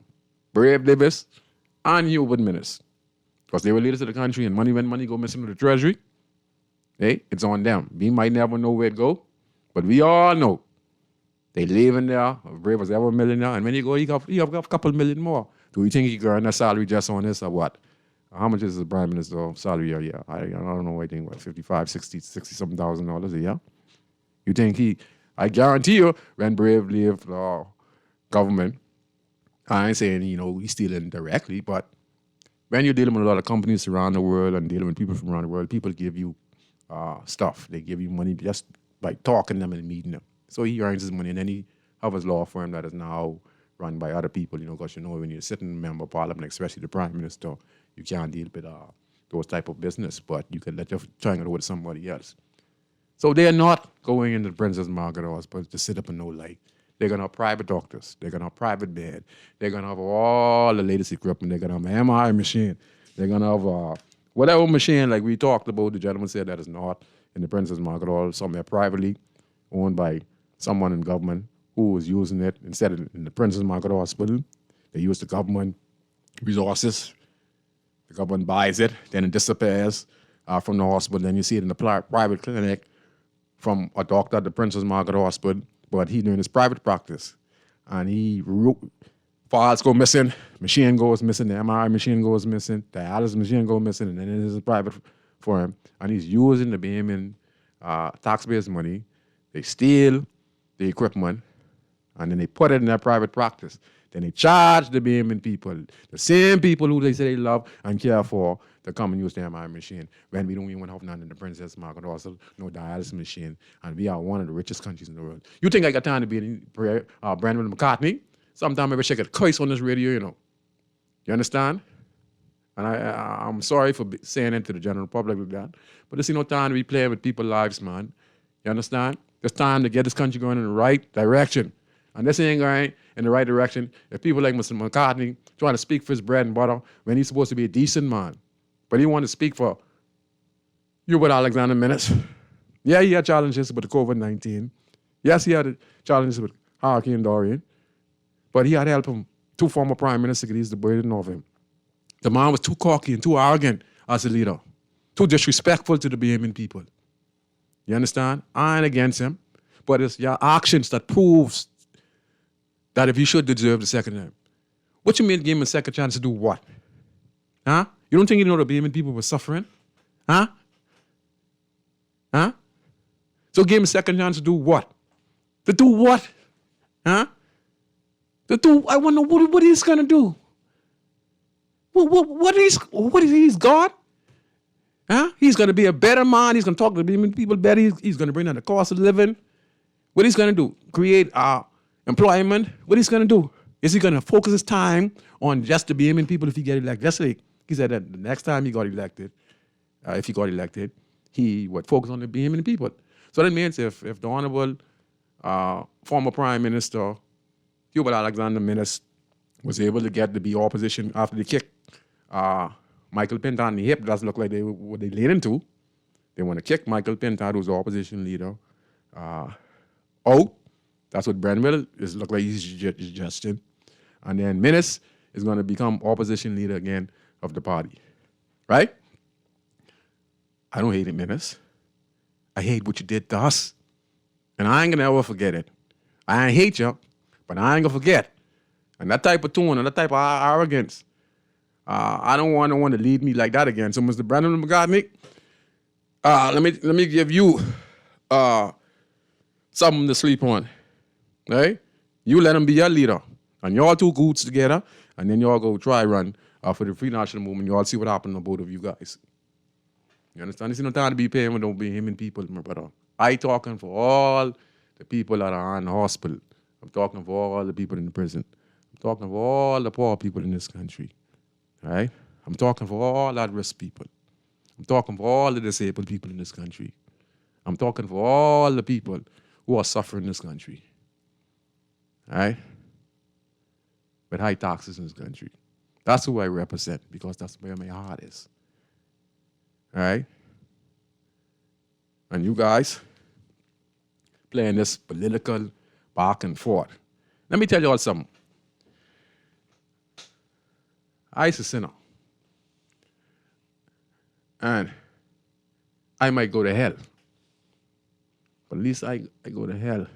Brave Davis and Hubert Minnis. Because they were leaders of the country, and when money go missing to the treasury, hey, it's on them. We might never know where it go, but we all know. They live in there, Brave was ever a millionaire, and when you go, you have a couple million more. Do you think you can earn a salary just on this or what? How much is the Prime Minister's salary a year? I don't know, I think, what, 55, 60-something thousand dollars a year? You think I guarantee you, when Brave leave government, I ain't saying, he's stealing directly, but when you're dealing with a lot of companies around the world and dealing with people from around the world, people give you stuff. They give you money just by talking to them and meeting them. So he earns his money, and then he have his law firm that is now run by other people, because when you're a sitting member of parliament, especially the prime minister, you can't deal with those type of business, but you can let your triangle with somebody else. So they're not going into the Princess Margaret Hospital to sit up and no light. They're going to have private doctors. They're going to have private bed. They're going to have all the latest equipment. They're going to have an MRI machine. They're going to have whatever machine, like we talked about, the gentleman said that is not in the Princess Margaret Hall, somewhere privately owned by someone in government who was using it instead of in the Princess Margaret Hospital. They use the government resources. The government buys it, then it disappears from the hospital. Then you see it in the private clinic from a doctor at the Princess Margaret Hospital, but he doing his private practice. And files go missing, machine goes missing, the MRI machine goes missing, the dialysis machine goes missing, and then it is private for him. And he's using the BMN taxpayers' money. They steal the equipment, and then they put it in their private practice. Then they charge the BMN people, the same people who they say they love and care for, to come and use the MRI machine when we don't even have none in the Princess Margaret Hospital, no dialysis machine, and we are one of the richest countries in the world. You think I got time to be in Brandon McCartney? Sometimes I wish I could curse on this radio, You understand? And I'm sorry for saying it to the general public like that, but there's no time to be playing with people's lives, man. You understand? There's time to get this country going in the right direction. And this ain't going in the right direction if people like Mr. McCartney trying to speak for his bread and butter when he's supposed to be a decent man. But he wanted to speak for Hubert Alexander Minutes. Yeah, he had challenges with the COVID-19. Yes, he had challenges with Hurricane Dorian. But he had help from two former prime ministers get the burden of him. The man was too cocky and too arrogant as a leader. Too disrespectful to the BMN people. You understand? I ain't against him. But it's your actions that proves that if you should deserve the second time. What you mean give him a second chance to do what? Huh? You don't think the BMN people were suffering? Huh? Huh? So give him a second chance to do what? To do what? Huh? I wonder what he's gonna do. What is he's God? Huh? He's gonna be a better man. He's gonna talk to the people better. He's gonna bring down the cost of living. What he's gonna do? Create employment. What he's gonna do? Is he gonna focus his time on just the BMN people if he get elected? Yesterday, he said that the next time he got elected, if he got elected, he would focus on the BMN people. So that means if the Honorable former Prime Minister Hubert Alexander Minnis was able to get to be opposition after they kicked Michael Pintar in the hip, doesn't look like what they lead into. They want to kick Michael Pintar, who's the opposition leader, out. That's what Brandwell is look like he's suggesting. And then Minnis is going to become opposition leader again of the party. Right? I don't hate it, Minnis. I hate what you did to us. And I ain't going to ever forget it. I ain't hate you, but I ain't going to forget. And that type of tone and that type of arrogance, I don't want no one to lead me like that again. So, Mr. Brandon McCartney, let me give you something to sleep on. Right? You let him be your leader. And y'all two goods together, and then y'all go try run for the Free National Movement. Y'all see what happened to both of you guys. You understand? There's no time to be paying with no BMN people, my brother. I talking for all the people that are in the hospital. I'm talking for all the people in the prison. I'm talking for all the poor people in this country. Right? I'm talking for all at-risk people. I'm talking for all the disabled people in this country. I'm talking for all the people who are suffering in this country. Right? With high taxes in this country. That's who I represent because that's where my heart is. All right? And you guys playing this political back and forth. Let me tell you all something. I's a sinner. And I might go to hell. But at least I go to hell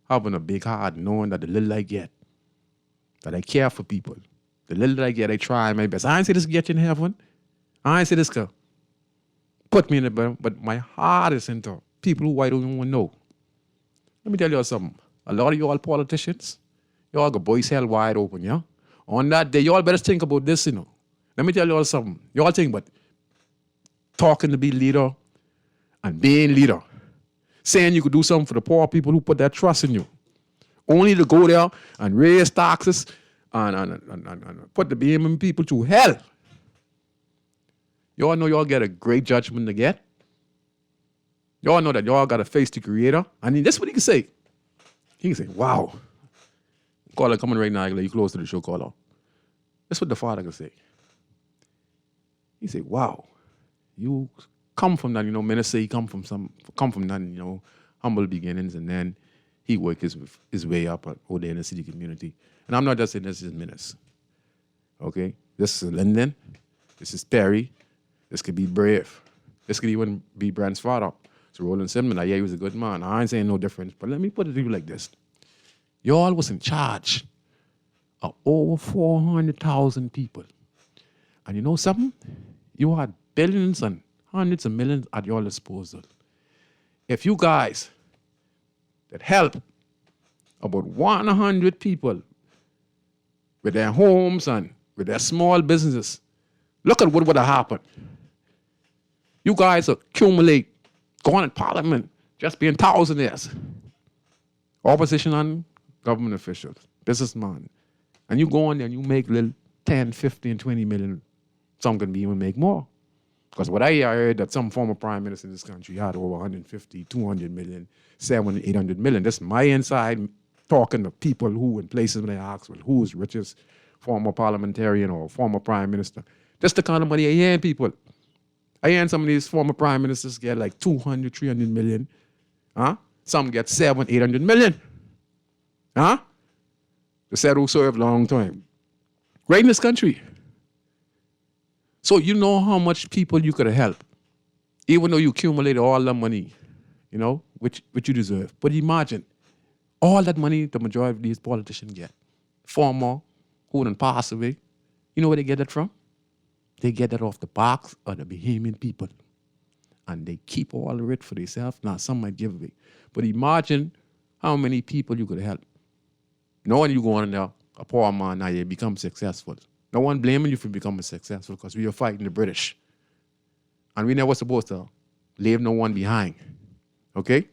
having a big heart, knowing that the little I get, that I care for people. The little that I get, I try my best. I ain't say this get you in heaven. I ain't say this could put me in the bottom, but my heart is into people who I don't even know. Let me tell you something. A lot of y'all politicians, y'all got boys hell wide open, yeah? On that day, y'all better think about this, you know. Let me tell you all something. Y'all think about talking to be leader and being leader. saying you could do something for the poor people who put their trust in you. Only to go there and raise taxes and put the BMM people to hell. Y'all know y'all get a great judgment to get. Y'all know that y'all got to face the Creator. I mean, that's what he can say. He can say, wow. Caller coming right now. You close to the show, caller. That's what the Father can say. He say, wow. You come from that, minister. He come from that, humble beginnings, and then he worked his way up out there in the city community. And I'm not just saying this is minister. Okay? This is Lyndon. This is Perry. This could be Brave. This could even be Brand's father. So Roland Simon, yeah, he was a good man. I ain't saying no difference. But let me put it to you like this. Y'all was in charge of over 400,000 people. And you know something? You had billions and hundreds of millions at your disposal. If you guys that help about 100 people with their homes and with their small businesses, look at what would have happened. You guys accumulate, going in parliament, just being thousandaires. Opposition and government officials, businessmen. And you go in there and you make little 10, 15, 20 million. Some can even make more. Because what I heard that some former prime minister in this country had over 150, 200 million, 700, 800 million. That's my inside talking to people who in places when they ask, well, who's richest former parliamentarian or former prime minister? That's the kind of money I hear people. I hear some of these former prime ministers get like 200, 300 million. Huh? Some get 700, 800 million. Huh? They said who served a long time. Right in this country. So you know how much people you could have helped, even though you accumulated all that money, which you deserve. But imagine, all that money the majority of these politicians get, former, who done passed away, you know where they get that from? They get that off the backs of the Bahamian people. And they keep all of it for themselves. Now, some might give away. But imagine how many people you could have helped. No one you go on there, a poor man, now you become successful. No one blaming you for becoming successful because we are fighting the British. And we never supposed to leave no one behind. Okay?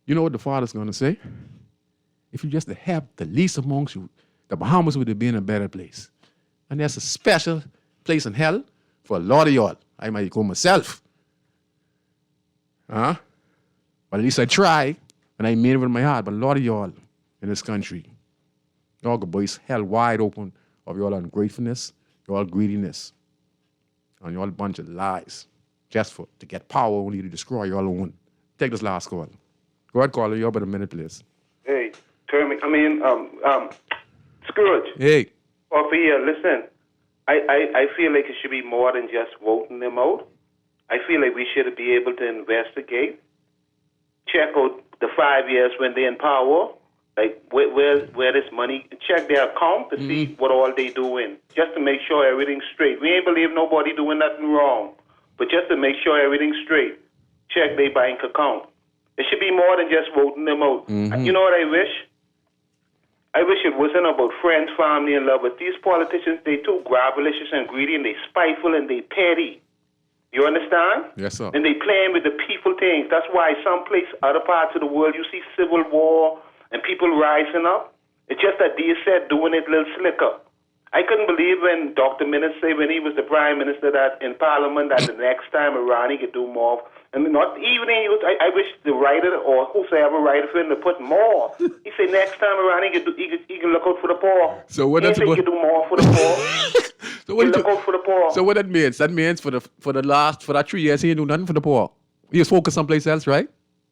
You know what the Father's going to say? If you just have the least amongst you, the Bahamas would have been a better place. And there's a special place in hell for a lot of y'all. I might go myself. But at least I try, and I mean it with my heart. But a lot of y'all in this country, y'all got boys hell wide open of y'all ungratefulness, y'all greediness, and y'all a bunch of lies just to get power only to destroy y'all own. Take this last call. Go ahead, caller. You're about a minute, please. Hey, Scrooge. Hey. Over here, listen. I feel like it should be more than just voting them out. I feel like we should be able to investigate, check out the 5 years when they're in power, like where this money, check their account to see what all they doing, just to make sure everything's straight. We ain't believe nobody doing nothing wrong, but just to make sure everything's straight, check their bank account. It should be more than just voting them out. You know what I wish? I wish it wasn't about friends, family, and love, but these politicians, they too gravelicious and greedy, and they spiteful, and they petty. You understand? Yes, sir. And they playing with the people things. That's why someplace, other parts of the world, you see civil war and people rising up. It's just that they said doing it a little slicker. I couldn't believe when Dr. Minnis said when he was the prime minister that in parliament that the next time around he could do more. I mean, not even I wish the writer or whosoever writer for him to put more. He said next time around he can look out for the poor. So what that's he could do more for the poor. So what look out for the poor. So what that means? That means for that 3 years he didn't do nothing for the poor. He was focused someplace else, right?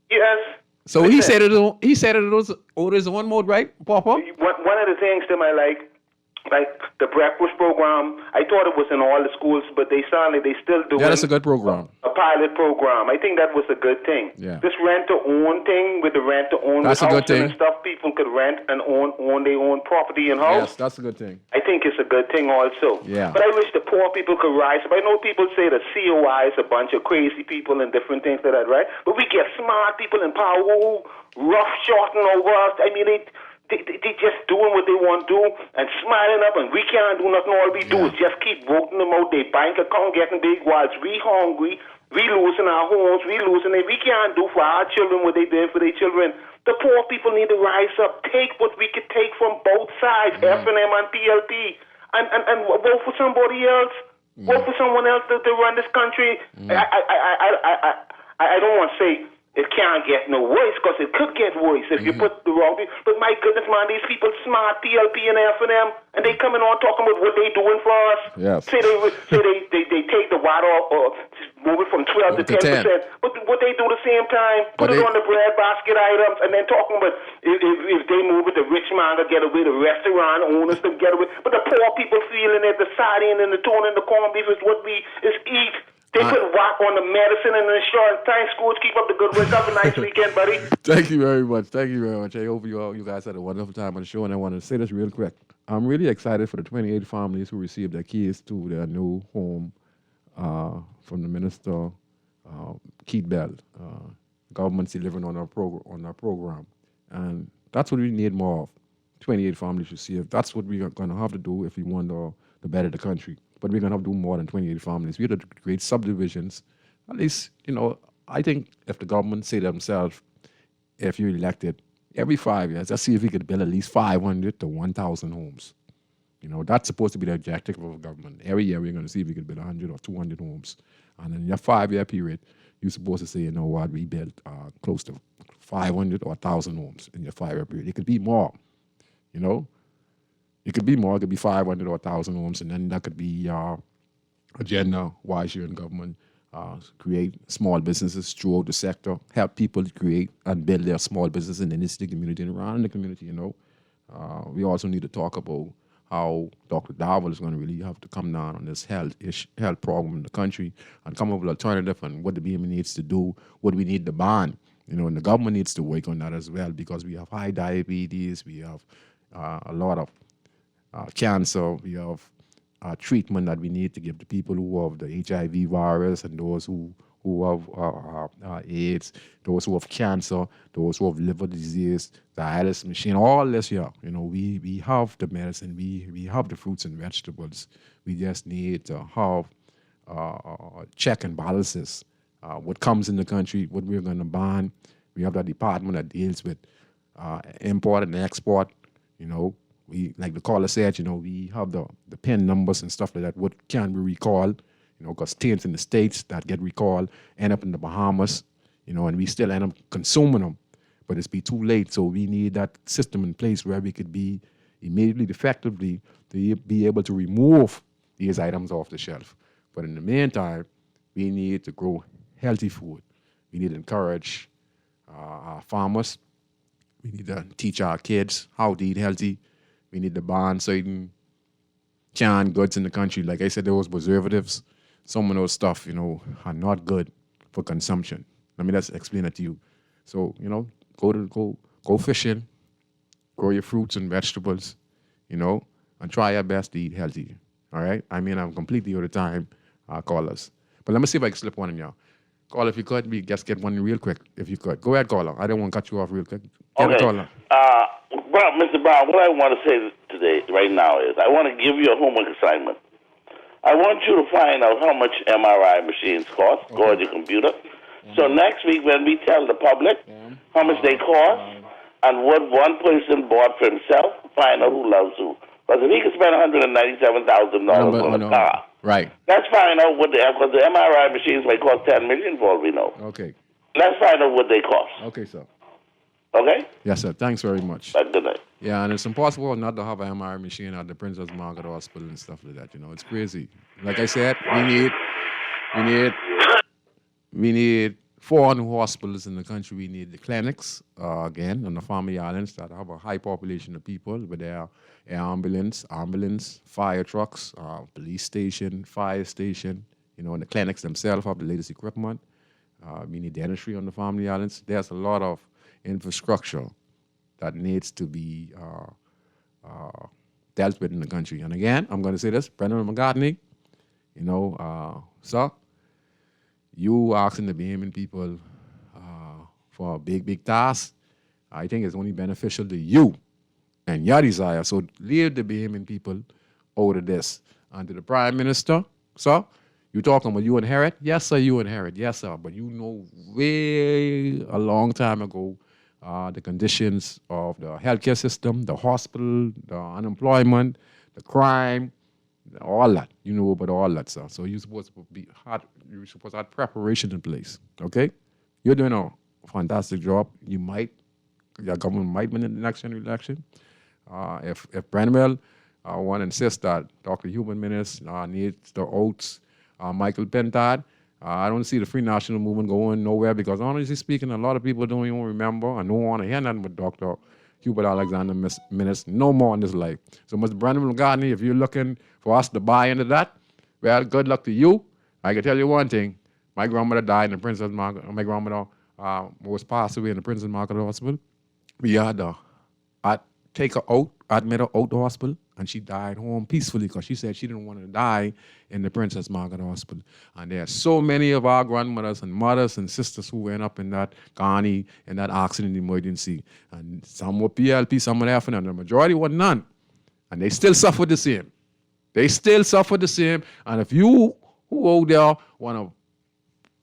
Yes. So he said it was over his own mode, right, Papa? One of the things that I like the breakfast program, I thought it was in all the schools, but they sound like they still do. Yeah, that's a good program. A pilot program. I think that was a good thing. Yeah. This rent-to-own thing with the rent-to-own that's a good thing. And stuff, people could rent and own their own property and house. Yes, that's a good thing. I think it's a good thing also. Yeah. But I wish the poor people could rise up. I know people say the COI is a bunch of crazy people and different things like that, right? But we get smart people in power who rough shorting over us. I mean, they just doing what they want to do and smiling up, and we can't do nothing. All we do is just keep voting them out. Their bank account getting big whilst we hungry We losing our homes. We losing it. We can't do for our children what they doing for their children. The poor people need to rise up. Take what we can take from both sides, F&M and PLP, and vote for somebody else. Vote for someone else to run this country. I don't want to say it can't get no worse, because it could get worse if you put the wrong people. But my goodness, man, these people smart, PLP and F&M, and they coming on talking about what they doing for us. Yes. Say they take the water off, or move it from 12 to 10%. But what they do the same time, put it on the bread basket items, and then talking about if they move it, the rich man will get away, the restaurant owners will get away. But the poor people feeling it, the sardine and the tuna and the corned beef is what we eat. They put whack on the medicine and the insurance. Thanks, Scrooge. Keep up the good work. Have a nice weekend, buddy. Thank you very much. Thank you very much. I hope you guys had a wonderful time on the show, and I want to say this real quick. I'm really excited for the 28 families who received their keys to their new home from the Minister, Keith Bell. Government's delivering on our program. And that's what we need more of. 28 families received. That's what we're going to have to do if we want to better the country. But we're going to have to do more than 28 families. We have to create subdivisions. At least, I think if the government say to themselves, if you're elected, every 5 years, let's see if we could build at least 500 to 1,000 homes. That's supposed to be the objective of government. Every year we're going to see if we could build 100 or 200 homes. And in your 5-year period, you're supposed to say, you know what, we built close to 500 or 1,000 homes in your 5-year period. It could be more, It could be more. It could be 500 or 1,000 homes, and then that could be agenda wise you're in government. Create small businesses throughout the sector, help people create and build their small business in the inner-city community and around the community, We also need to talk about how Dr. Darwell is going to really have to come down on this health problem in the country and come up with an alternative and what the BME needs to do, what we need to ban. And the government needs to work on that as well, because we have high diabetes, we have a lot of cancer, we have treatment that we need to give to people who have the HIV virus and those who have AIDS, those who have cancer, those who have liver disease, dialysis machine, all this here. We have the medicine, we have the fruits and vegetables. We just need to have check and balances. What comes in the country, what we're going to ban. We have that department that deals with import and export, We, like the caller said, we have the PIN numbers and stuff like that. What can we recall? Because things in the States that get recalled end up in the Bahamas, and we still end up consuming them. But it's be too late. So we need that system in place where we could be immediately, effectively, to be able to remove these items off the shelf. But in the meantime, we need to grow healthy food. We need to encourage our farmers. We need to teach our kids how to eat healthy. We need to ban certain canned goods in the country. Like I said, those preservatives, some of those stuff, are not good for consumption. Let me just explain it to you. So, go fishing, grow your fruits and vegetables, and try your best to eat healthy. All right? I'm completely out of time, callers. But let me see if I can slip one in y'all. Caller, if you could, we just get one real quick, if you could. Go ahead, caller. I don't want to cut you off real quick. Get it, caller. Well, Mr. Brown, what I want to say today, right now, is I want to give you a homework assignment. I want you to find out how much MRI machines cost. Okay. Go on your computer. So next week, when we tell the public how much they cost and what one person bought for himself, find out who loves who. Because if he can spend $197,000 on a car, right? Let's find out what because the MRI machines might cost $10 million for all we know. Okay. Let's find out what they cost. Okay, sir. Okay? Yes, sir. Thanks very much. Good night. Yeah, and it's impossible not to have an MRI machine at the Princess Margaret Hospital and stuff like that. It's crazy. Like I said, we need 4 new hospitals in the country. We need the clinics, again, on the family islands that have a high population of people, but there are ambulance, fire trucks, police station, fire station, and the clinics themselves have the latest equipment. We need dentistry on the family islands. There's a lot of infrastructure that needs to be dealt with in the country. And again, I'm going to say this, Brendan McCartney, sir, you asking the Bahamian people for a big task, I think it's only beneficial to you and your desire. So leave the Bahamian people out of this. And to the Prime Minister, sir, You talking about you inherit? Yes, sir, you inherit. Yes, sir. But you know way a long time ago the conditions of the healthcare system, the hospital, the unemployment, the crime, all that. You know about all that, sir. So you're supposed to have preparation in place. Okay? You're doing a fantastic job. Your government might win in the next general election. If Brenwell want to insist that Dr. Human Menace needs the oaths, Michael Pentard, I don't see the Free National Movement going nowhere because honestly speaking, a lot of people don't even remember and don't want to hear nothing but Dr. Hubert Alexander Menace no more in this life. So Mr. Brenwell McGartney, if you're looking for us to buy into that, well, good luck to you. I can tell you one thing. My grandmother died in the Princess Margaret. My grandmother was passed away in the Princess Margaret Hospital. We had to take her out, admit her out the hospital, and she died home peacefully because she said she didn't want to die in the Princess Margaret Hospital. And there are so many of our grandmothers and mothers and sisters who went up in that Ghani, in that accident emergency. And some were PLP, some were FNM. The majority were none. And they still suffered the same. They still suffered the same. And if you who out there want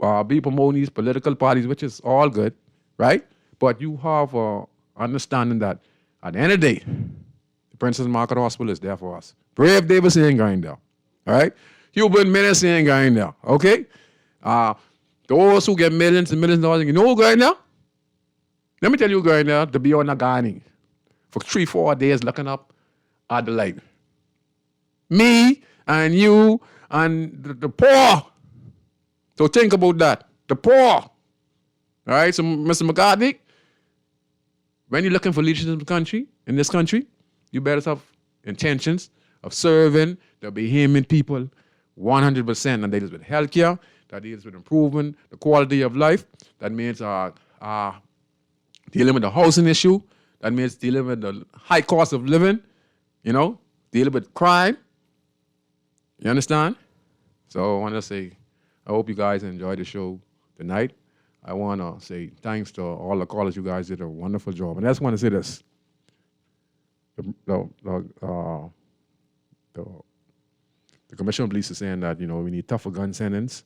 to be promoting these political parties, which is all good, right? But you have understanding that at the end of the day, the Princess Margaret Hospital is there for us. Brave Davis ain't going there. All right? Human Menace ain't going there. Okay? Those who get millions and millions of dollars, you know who going there? Let me tell you who going there to be on a Ghani for 3-4 days looking up at the light. Me and you and the poor. So think about that. The poor. All right? So, Mr. McCartney, when you're looking for leadership in this country, you better have intentions of serving the Bahamian people 100%. And that deals with healthcare, that deals with improving the quality of life, that means dealing with the housing issue, that means dealing with the high cost of living, dealing with crime. You understand? So I want to say, I hope you guys enjoyed the show tonight. I want to say thanks to all the callers. You guys did a wonderful job. And I just want to say this. The Commission of Police is saying that, we need tougher gun sentence.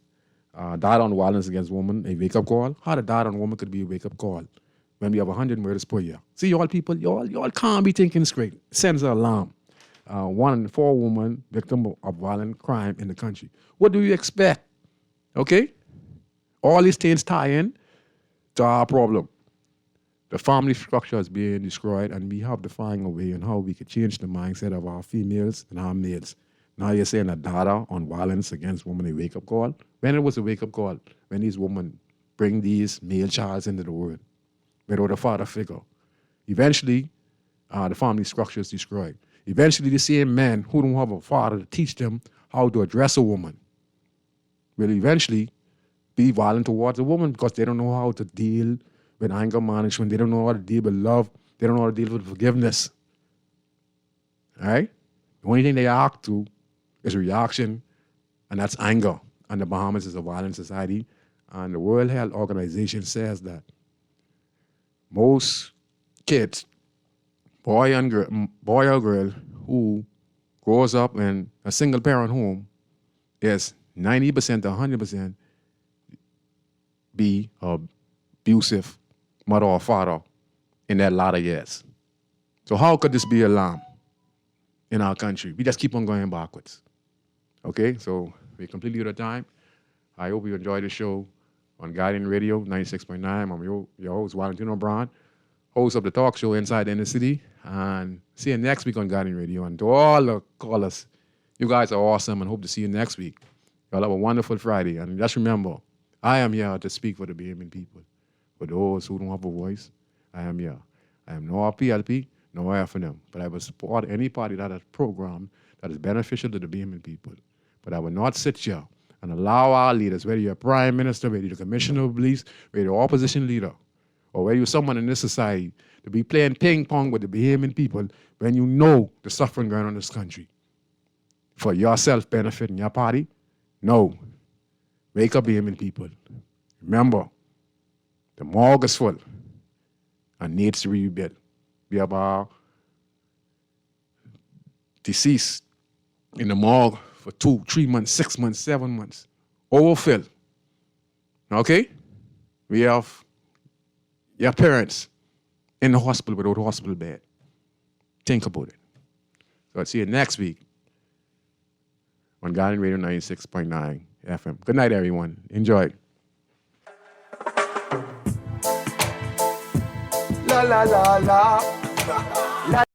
Died on violence against women, a wake-up call. How the died on woman could be a wake-up call when we have 100 murders per year? See, y'all people, y'all can't be thinking straight. Sends an alarm. 1 in 4 women victim of violent crime in the country. What do you expect? Okay? All these things tie in to our problem. The family structure is being destroyed, and we have to find a way on how we could change the mindset of our females and our males. Now you're saying that data on violence against women a wake-up call? When it was a wake-up call? When these women bring these male childs into the world without a father figure. Eventually, the family structure is destroyed. Eventually, the same men who don't have a father to teach them how to address a woman will eventually be violent towards a woman because they don't know how to deal with anger management. They don't know how to deal with love. They don't know how to deal with forgiveness. All right? The only thing they act to is reaction, and that's anger. And the Bahamas is a violent society. And the World Health Organization says that most kids, boy or girl, who grows up in a single-parent home is 90% to 100% be abusive mother or father in that latter years. So how could this be alarm in our country? We just keep on going backwards. Okay, so we're completely out of time. I hope you enjoyed the show on Guardian Radio 96.9. I'm your host, Valentino Brown, host of the talk show Inside the Inner City. And see you next week on Guardian Radio. And to all the callers, you guys are awesome and hope to see you next week. Y'all have a wonderful Friday. And just remember, I am here to speak for the Bahamian people. For those who don't have a voice, I am here. I am no PLP, no FNM, but I will support any party that has programmed that is beneficial to the Bahamian people. But I will not sit here and allow our leaders, whether you're a prime minister, whether you're the commissioner of police, whether you're an opposition leader, or whether you're someone in this society, to be playing ping pong with the Bahamian people when you know the suffering going on in this country. For your self-benefit and your party? No. Wake up, Bahamian people. Remember, the morgue is full and needs to be rebuilt. We have our deceased in the morgue for 2, 3 months, 6 months, 7 months. overfilled. Okay? We have your parents in the hospital without a hospital bed. Think about it. So I'll see you next week on Garden Radio 96.9 FM. Good night, everyone. Enjoy. La la la la.